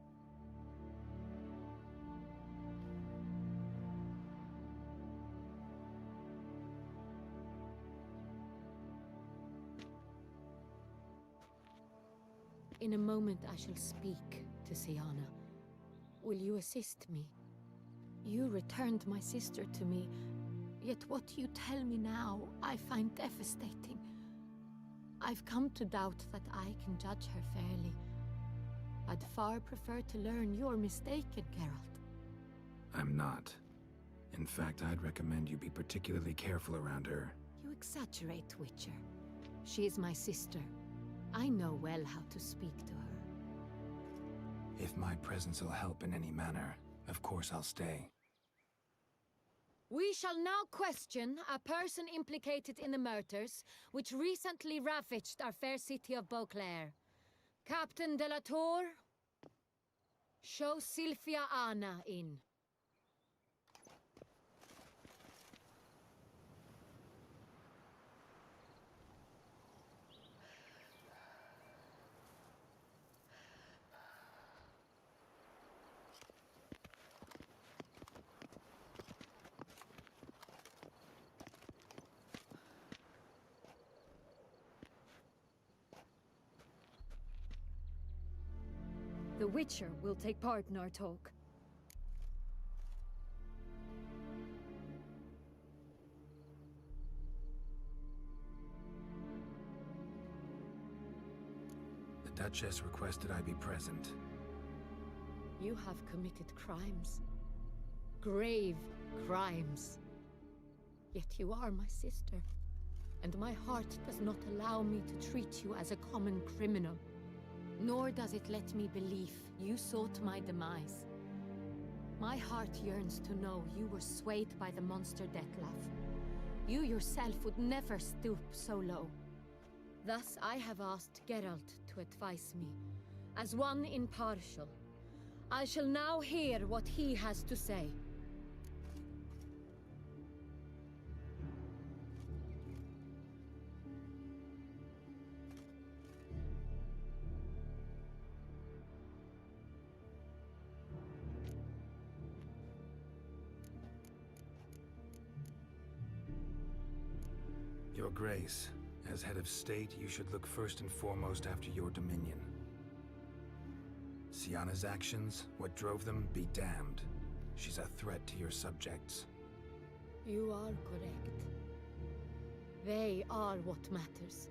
In a moment I shall speak to Sienna. Will you assist me? You returned my sister to me, yet what you tell me now I find devastating. I've come to doubt that I can judge her fairly. I'd far prefer to learn you're mistaken, Geralt. I'm not. In fact, I'd recommend you be particularly careful around her. You exaggerate, Witcher. She is my sister. I know well how to speak to her. If my presence will help in any manner, of course I'll stay. We shall now question a person implicated in the murders which recently ravaged our fair city of Beauclair. Captain de la Tour, show Sylvia Anna in. The Witcher will take part in our talk. The Duchess requested I be present. You have committed crimes. Grave crimes. Yet you are my sister, and my heart does not allow me to treat you as a common criminal. Nor does it let me believe you sought my demise. My heart yearns to know you were swayed by the monster Dettlaff. You yourself would never stoop so low. Thus I have asked Geralt to advise me, as one impartial. I shall now hear what he has to say. Grace, as head of state, you should look first and foremost after your dominion. Sienna's actions, what drove them, be damned. She's a threat to your subjects. You are correct. They are what matters.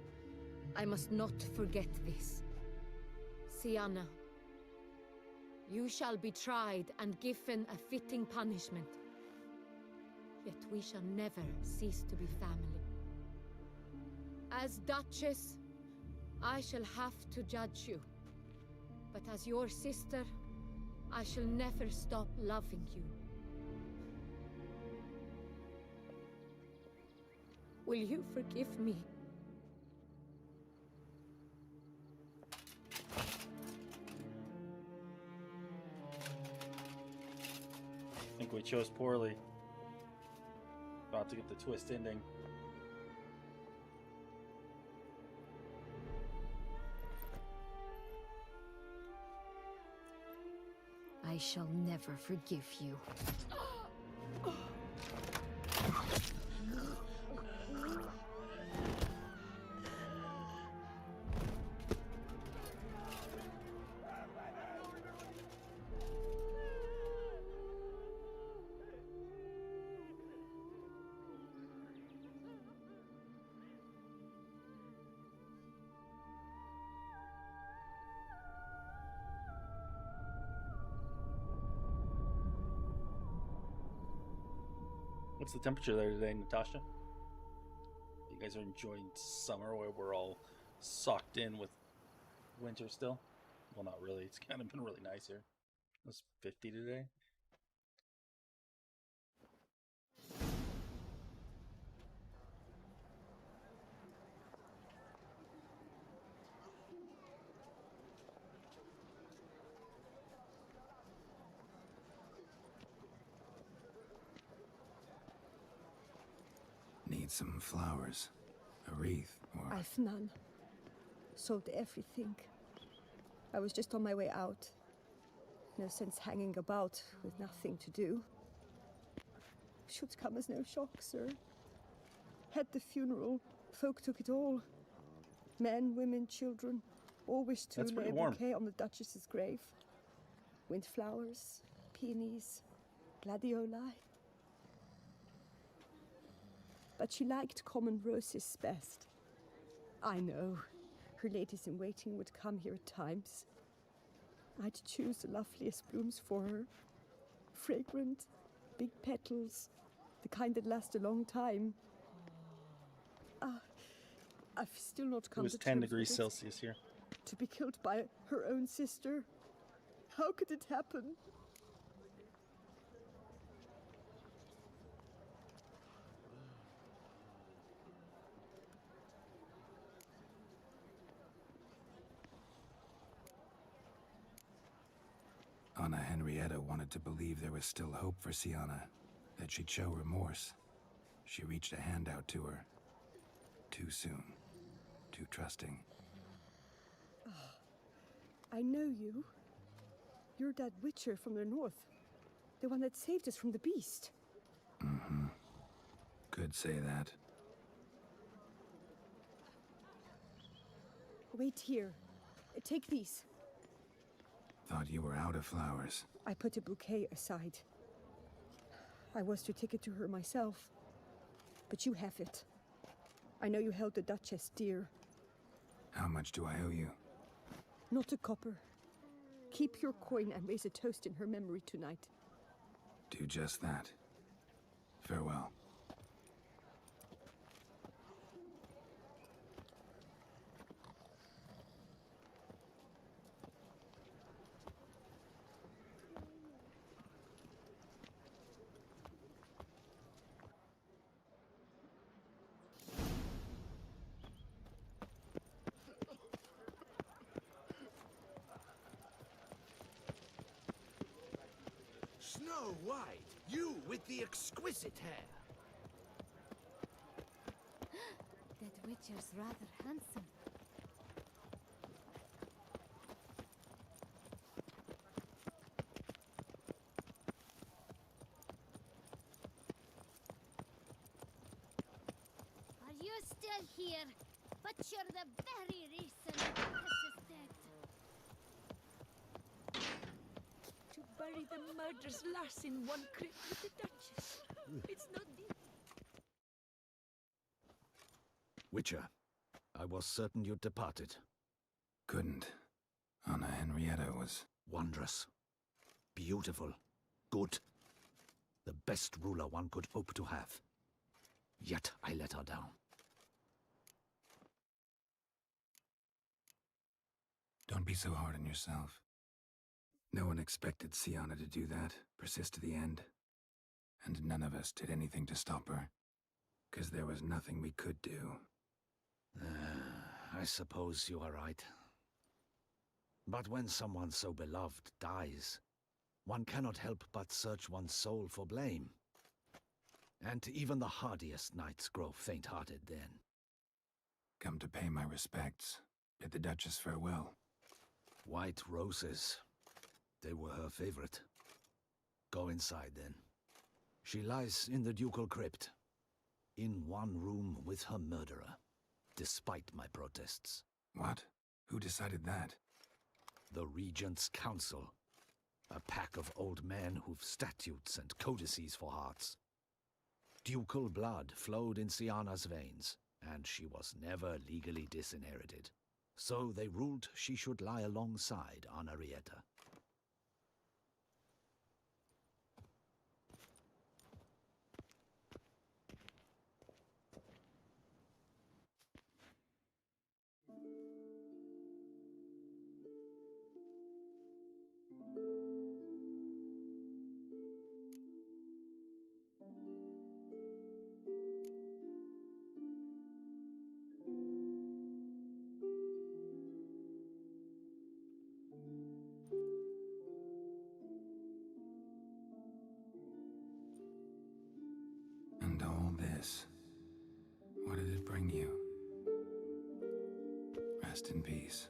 I must not forget this. Sienna, you shall be tried and given a fitting punishment. Yet we shall never cease to be family. As Duchess, I shall have to judge you. But as your sister, I shall never stop loving you. Will you forgive me? I think we chose poorly. About to get the twist ending. I shall never forgive you. What's the temperature there today, Natasha? You guys are enjoying summer where we're all socked in with winter still? Well, not really. It's kind of been really nice here. It was 50 today. Need some flowers. A wreath, or... I've none. Sold everything. I was just on my way out. No sense hanging about with nothing to do. Should come as no shock, sir. Had the funeral. Folk took it all. Men, women, children. All wished to lay a bouquet on the Duchess's grave. Windflowers, peonies, gladioli. But she liked common roses best. I know. Her ladies-in-waiting would come here at times. I'd choose the loveliest blooms for her. Fragrant, big petals, the kind that last a long time. I've still not come to terms with it. It was 10 degrees Celsius here. To be killed by her own sister. How could it happen? Anna Henrietta wanted to believe there was still hope for Sienna, that she'd show remorse. She reached a hand out to her. Too soon. Too trusting. Oh, I know you. You're that witcher from the north. The one that saved us from the beast. Mm-hmm. Could say that. Wait here. Take these. Thought you were out of flowers. I put a bouquet aside. I was to take it to her myself. But you have it. I know you held the Duchess dear. How much do I owe you? Not a copper. Keep your coin and raise a toast in her memory tonight. Do just that. Farewell. Snow White, you with the exquisite hair. That witcher's rather handsome. Are you a still here, but you're the very reason Lucas is dead. To bury the murderous lass in one crypt with the Duchess. It's not deep. Witcher, I was certain you'd departed. Couldn't. Anna Henrietta was... Wondrous. Beautiful. Good. The best ruler one could hope to have. Yet I let her down. Don't be so hard on yourself. No one expected Sienna to do that, persist to the end. And none of us did anything to stop her. 'Cause there was nothing we could do. I suppose you are right. But when someone so beloved dies, one cannot help but search one's soul for blame. And even the hardiest knights grow faint-hearted then. Come to pay my respects. Bid the Duchess farewell. White roses. They were her favorite. Go inside then. She lies in the ducal crypt. In one room with her murderer. Despite my protests. What? Who decided that? The Regent's Council. A pack of old men who've statutes and codices for hearts. Ducal blood flowed in Sienna's veins, and she was never legally disinherited. So they ruled she should lie alongside Anarietta. And all this, what did it bring you? Rest in peace.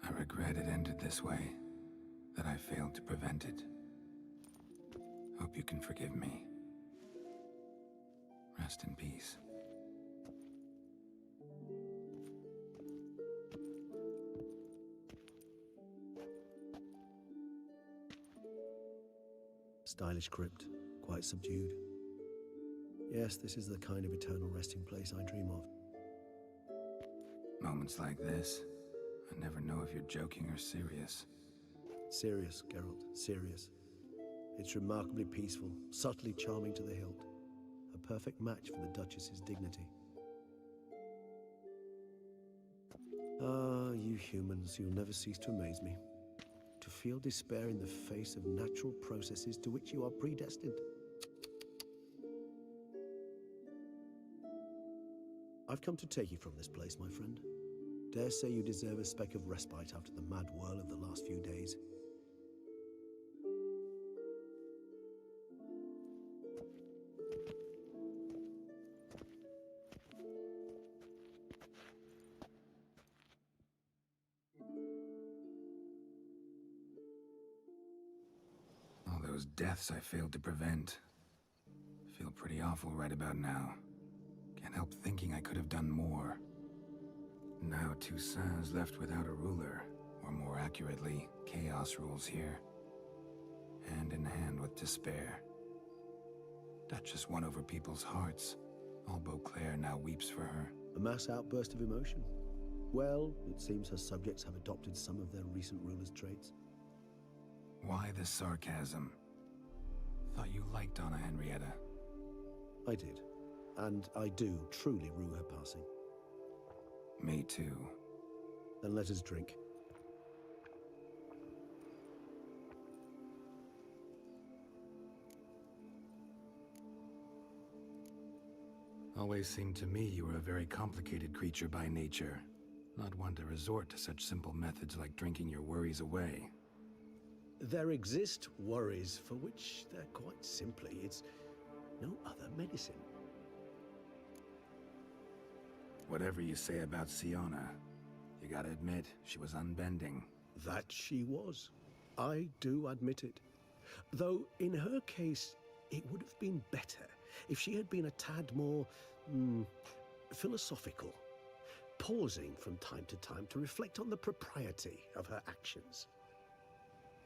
I regret it ended this way, that I failed to prevent it. Hope you can forgive me. Rest in peace. Stylish crypt, quite subdued. Yes, this is the kind of eternal resting place I dream of. Moments like this, I never know if you're joking or serious. Serious, Geralt, serious. It's remarkably peaceful, subtly charming to the hilt. A perfect match for the Duchess's dignity. Ah, you humans, you'll never cease to amaze me. To feel despair in the face of natural processes to which you are predestined. I've come to take you from this place, my friend. Dare say you deserve a speck of respite after the mad whirl of the last few days. All those deaths I failed to prevent. Feel pretty awful right about now. Can't help thinking I could have done more. Now Toussaint's left without a ruler, or more accurately, chaos rules here. Hand in hand with despair. Duchess won over people's hearts. All Beauclair now weeps for her. A mass outburst of emotion. Well, it seems her subjects have adopted some of their recent ruler's traits. Why the sarcasm? Thought you liked Anna Henrietta. I did. And I do truly rue her passing. Me too. Then let us drink. Always seemed to me you were a very complicated creature by nature. Not one to resort to such simple methods like drinking your worries away. There exist worries for which they're quite simply, it's no other medicine. Whatever you say about Siona, you gotta admit, she was unbending. That she was. I do admit it. Though, in her case, it would have been better if she had been a tad more, philosophical, pausing from time to time to reflect on the propriety of her actions.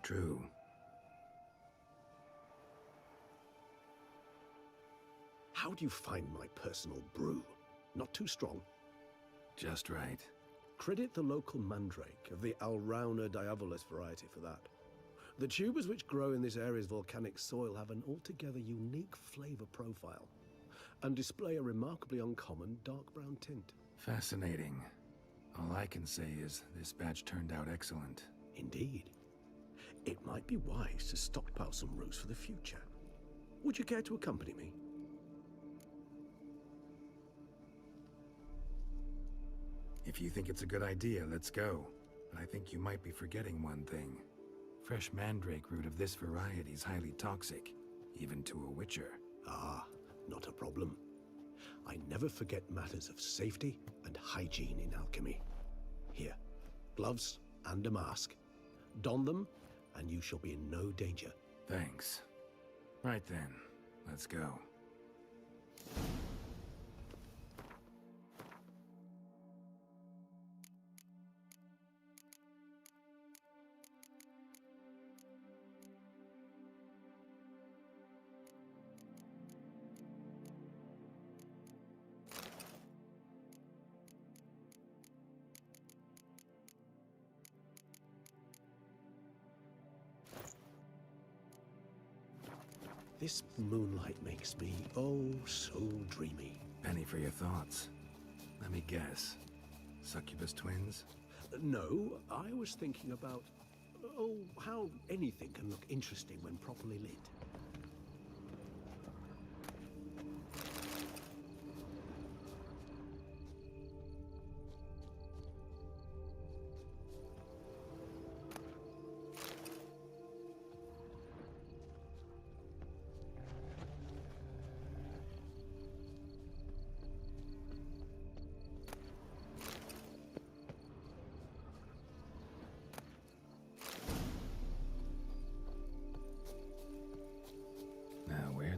True. How do you find my personal brew? Not too strong? Just right. Credit the local mandrake of the Alrauna diavolis variety for that. The tubers which grow in this area's volcanic soil have an altogether unique flavor profile and display a remarkably uncommon dark brown tint. Fascinating. All I can say is this batch turned out excellent. Indeed. It might be wise to stockpile some roots for the future. Would you care to accompany me? If you think it's a good idea, let's go. But I think you might be forgetting one thing. Fresh mandrake root of this variety is highly toxic, even to a witcher. Ah, not a problem. I never forget matters of safety and hygiene in alchemy. Here, gloves and a mask. Don them, and you shall be in no danger. Thanks. Right then, let's go. This moonlight makes me, oh, so dreamy. Penny for your thoughts. Let me guess. Succubus twins? No, I was thinking about, oh, how anything can look interesting when properly lit.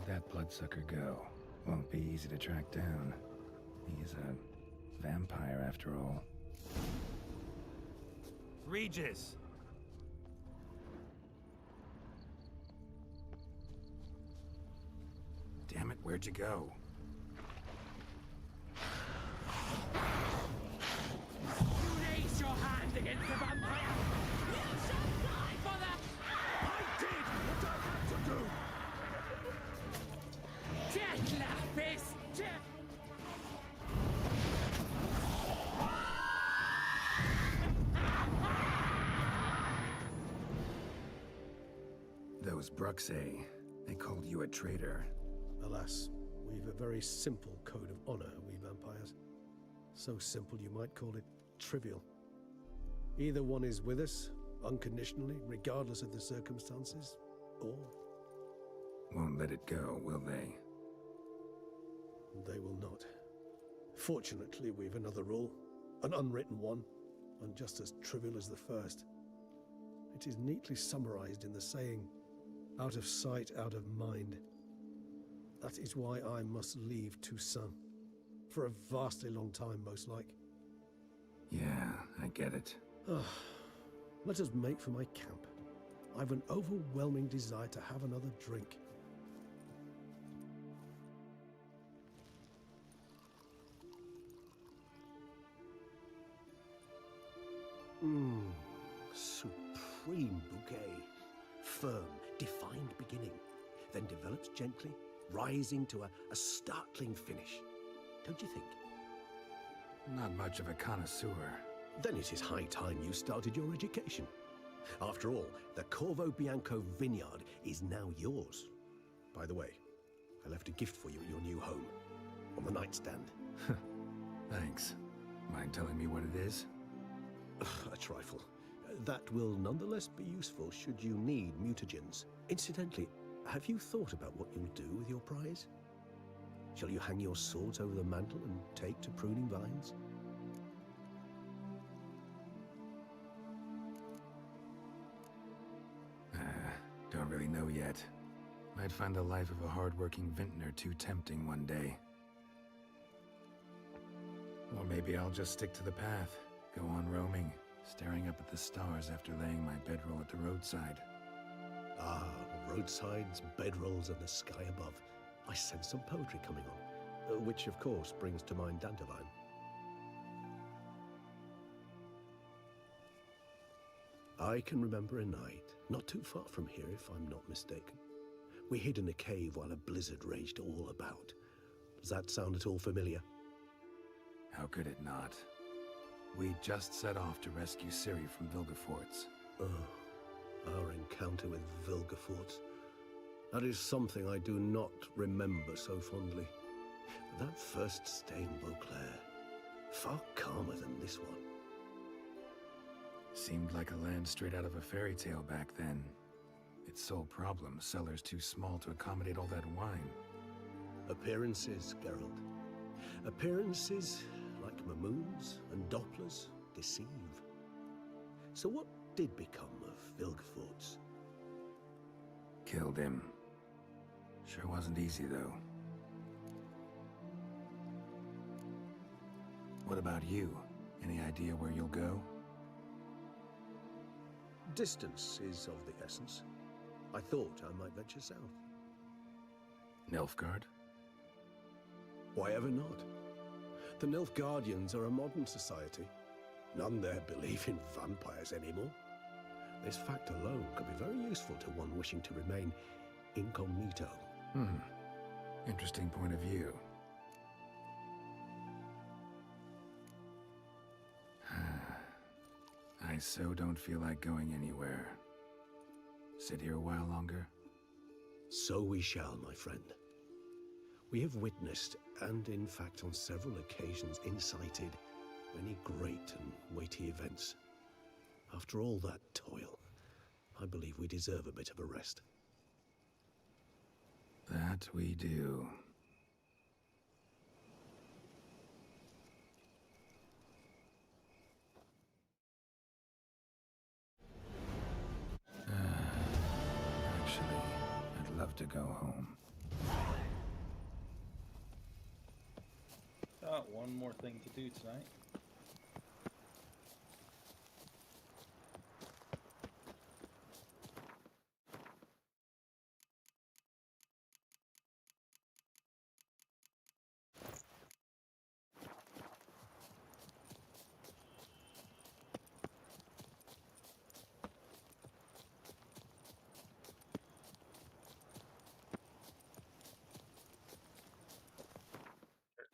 That bloodsucker go? Won't be easy to track down. He's a vampire after all. Regis! Damn it, where'd you go? You raise your hand against the vampire! You shall die for that! I did what I had to do! Death, Lapis! Death! Those Bruxae, they called you a traitor. Alas, we've a very simple code of honor, we vampires. So simple you might call it trivial. Either one is with us, unconditionally, regardless of the circumstances, or... Won't let it go, will they? They will not. Fortunately, we've another rule, an unwritten one, and just as trivial as the first. It is neatly summarized in the saying, out of sight, out of mind. That is why I must leave Toussaint. For a vastly long time, most like. Yeah, I get it. Let us make for my camp. I've an overwhelming desire to have another drink. Supreme bouquet. Firm, defined beginning, then develops gently, rising to a startling finish. Don't you think? Not much of a connoisseur. Then it is high time you started your education. After all, the Corvo Bianco vineyard is now yours. By the way, I left a gift for you at your new home, on the nightstand. Thanks. Mind telling me what it is? A trifle. That will nonetheless be useful should you need mutagens. Incidentally, have you thought about what you'll do with your prize? Shall you hang your swords over the mantle and take to pruning vines? Don't really know yet. Might find the life of a hard-working vintner too tempting one day. Or maybe I'll just stick to the path, go on roaming, staring up at the stars after laying my bedroll at the roadside. Ah, roadsides, bedrolls, and the sky above. I sense some poetry coming on, which of course brings to mind Dandelion. I can remember a night, not too far from here if I'm not mistaken. We hid in a cave while a blizzard raged all about. Does that sound at all familiar? How could it not? We just set off to rescue Ciri from Vilgefortz. Oh, our encounter with Vilgefortz. That is something I do not remember so fondly. But that first stay in Beauclair, far calmer than this one. Seemed like a land straight out of a fairy tale back then. Its sole problem, cellars too small to accommodate all that wine. Appearances, Geralt. Appearances, like Mamoons and Dopplers, deceive. So what did become of Vilgefortz? Killed him. Sure wasn't easy, though. What about you? Any idea where you'll go? Distance is of the essence. I thought I might venture south. Nilfgaard? Why ever not? The Nilfgaardians are a modern society. None there believe in vampires anymore. This fact alone could be very useful to one wishing to remain incognito. Interesting point of view. I so don't feel like going anywhere. Sit here a while longer? So we shall, my friend. We have witnessed, and in fact on several occasions incited, many great and weighty events. After all that toil, I believe we deserve a bit of a rest. That we do. Actually, I'd love to go home. Got one more thing to do tonight.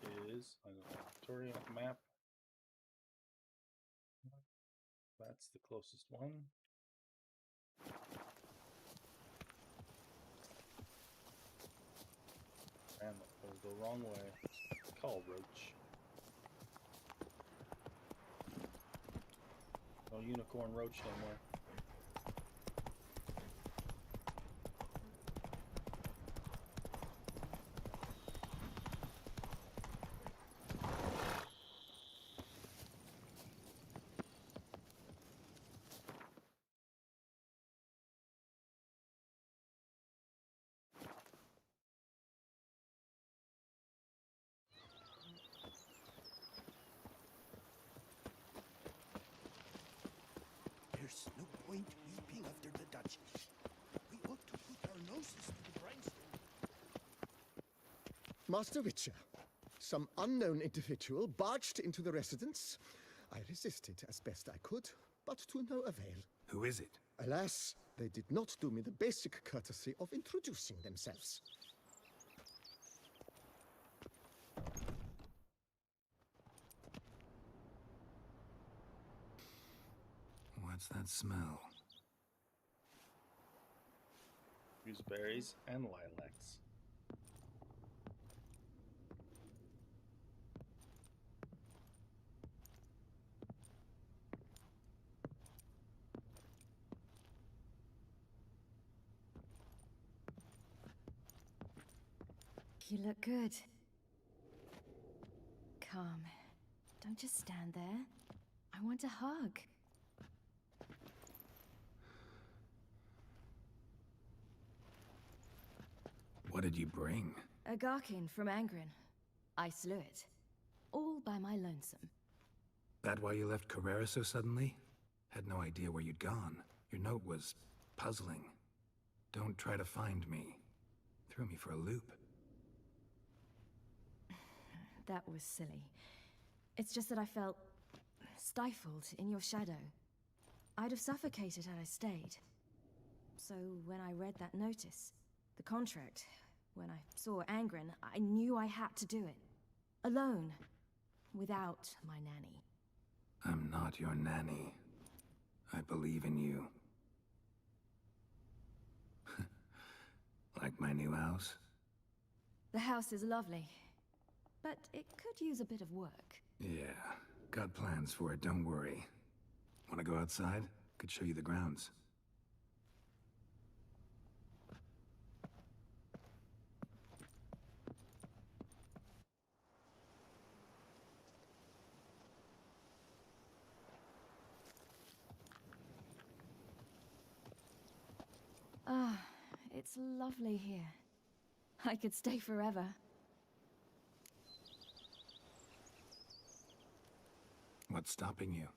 There is a Victoria map. That's the closest one. And we'll go wrong way. Call Roach. No unicorn roach somewhere. There's no point weeping after the Duchess. We ought to put our noses to the grindstone. Master Witcher, some unknown individual barged into the residence. I resisted as best I could, but to no avail. Who is it? Alas, they did not do me the basic courtesy of introducing themselves. What's that smell? Gooseberries and lilacs. You look good. calm. Don't just stand there. I want a hug. What did you bring? A Garkin from Angren. I slew it. All by my lonesome. That why you left Carrera so suddenly? Had no idea where you'd gone. Your note was puzzling. Don't try to find me. Threw me for a loop. That was silly. It's just that I felt stifled in your shadow. I'd have suffocated had I stayed. So when I read that notice, the contract, when I saw Angren, I knew I had to do it. Alone. Without my nanny. I'm not your nanny. I believe in you. Like my new house? The house is lovely, but it could use a bit of work. Yeah, got plans for it, don't worry. Wanna go outside? Could show you the grounds. Ah, it's lovely here. I could stay forever. What's stopping you?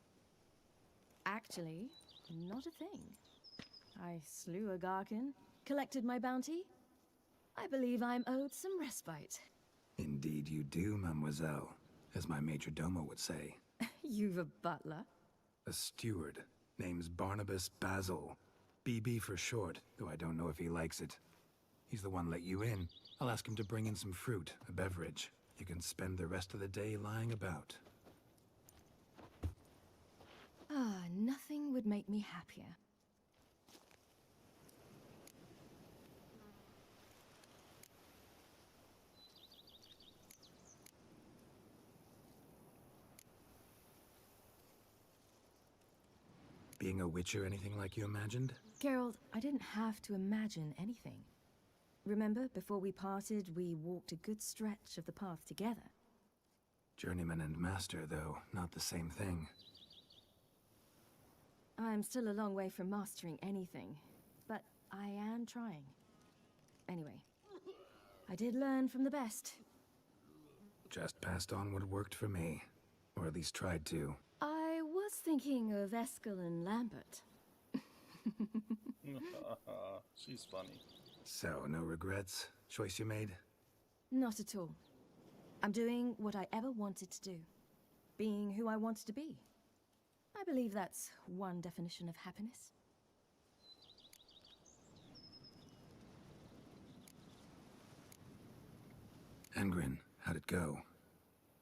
Actually, not a thing. I slew a Garkin, collected my bounty. I believe I'm owed some respite. Indeed you do, mademoiselle. As my major domo would say. You've a butler? A steward. Name's Barnabas Basil. BB for short, though I don't know if he likes it. He's the one let you in. I'll ask him to bring in some fruit, a beverage. You can spend the rest of the day lying about. Ah, nothing would make me happier. Being a witcher anything like you imagined? Geralt, I didn't have to imagine anything. Remember, before we parted, we walked a good stretch of the path together. Journeyman and master, though, not the same thing. I'm still a long way from mastering anything, but I am trying. Anyway, I did learn from the best. Just passed on what worked for me. Or at least tried to. I was thinking of Eskel and Lambert. She's funny. So, no regrets? Choice you made? Not at all. I'm doing what I ever wanted to do. Being who I wanted to be. I believe that's one definition of happiness. Angren, how'd it go?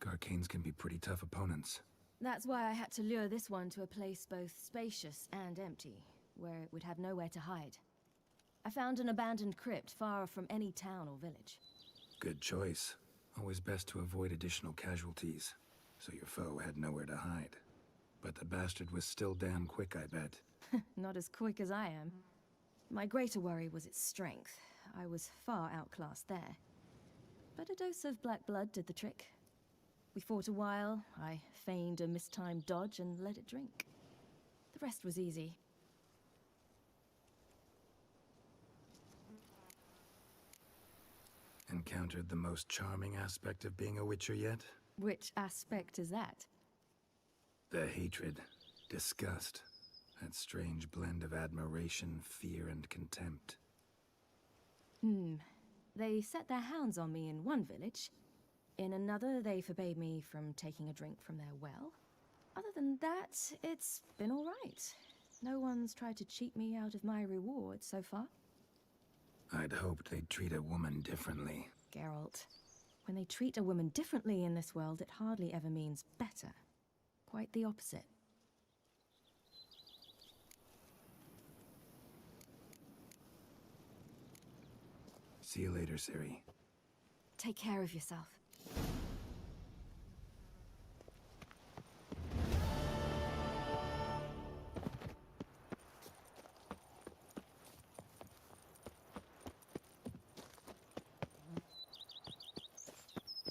Garcanes can be pretty tough opponents. That's why I had to lure this one to a place both spacious and empty, where it would have nowhere to hide. I found an abandoned crypt far from any town or village. Good choice. Always best to avoid additional casualties, so your foe had nowhere to hide. But the bastard was still damn quick, I bet. Not as quick as I am. My greater worry was its strength. I was far outclassed there. But a dose of black blood did the trick. We fought a while, I feigned a mistimed dodge and let it drink. The rest was easy. Encountered the most charming aspect of being a witcher yet? Which aspect is that? The hatred, disgust, that strange blend of admiration, fear, and contempt. They set their hounds on me in one village. In another, they forbade me from taking a drink from their well. Other than that, it's been all right. No one's tried to cheat me out of my reward so far. I'd hoped they'd treat a woman differently. Geralt, when they treat a woman differently in this world, it hardly ever means better. Quite the opposite. See you later, Ciri. Take care of yourself.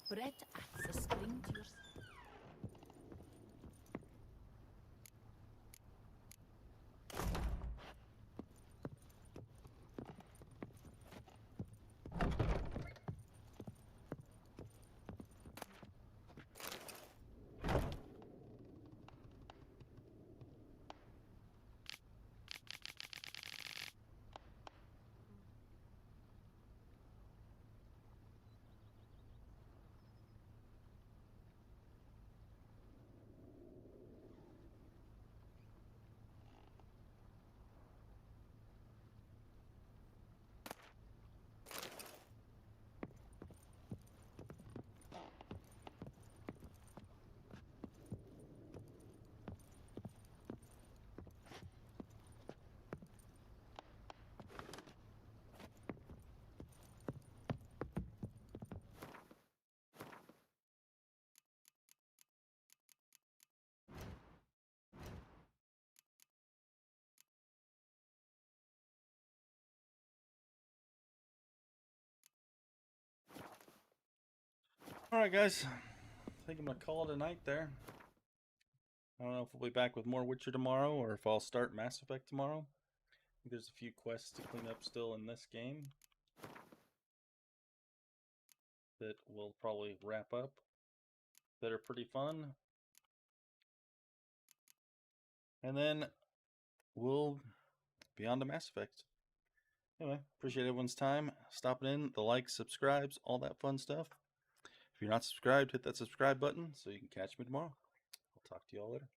Bread at the string to your... Alright, guys. I think I'm going to call it a night there. I don't know if we'll be back with more Witcher tomorrow or if I'll start Mass Effect tomorrow. I think there's a few quests to clean up still in this game that we'll probably wrap up that are pretty fun. And then we'll be on to Mass Effect. Anyway, appreciate everyone's time stopping in, the likes, subscribes, all that fun stuff. If you're not subscribed, hit that subscribe button so you can catch me tomorrow. I'll talk to you all later.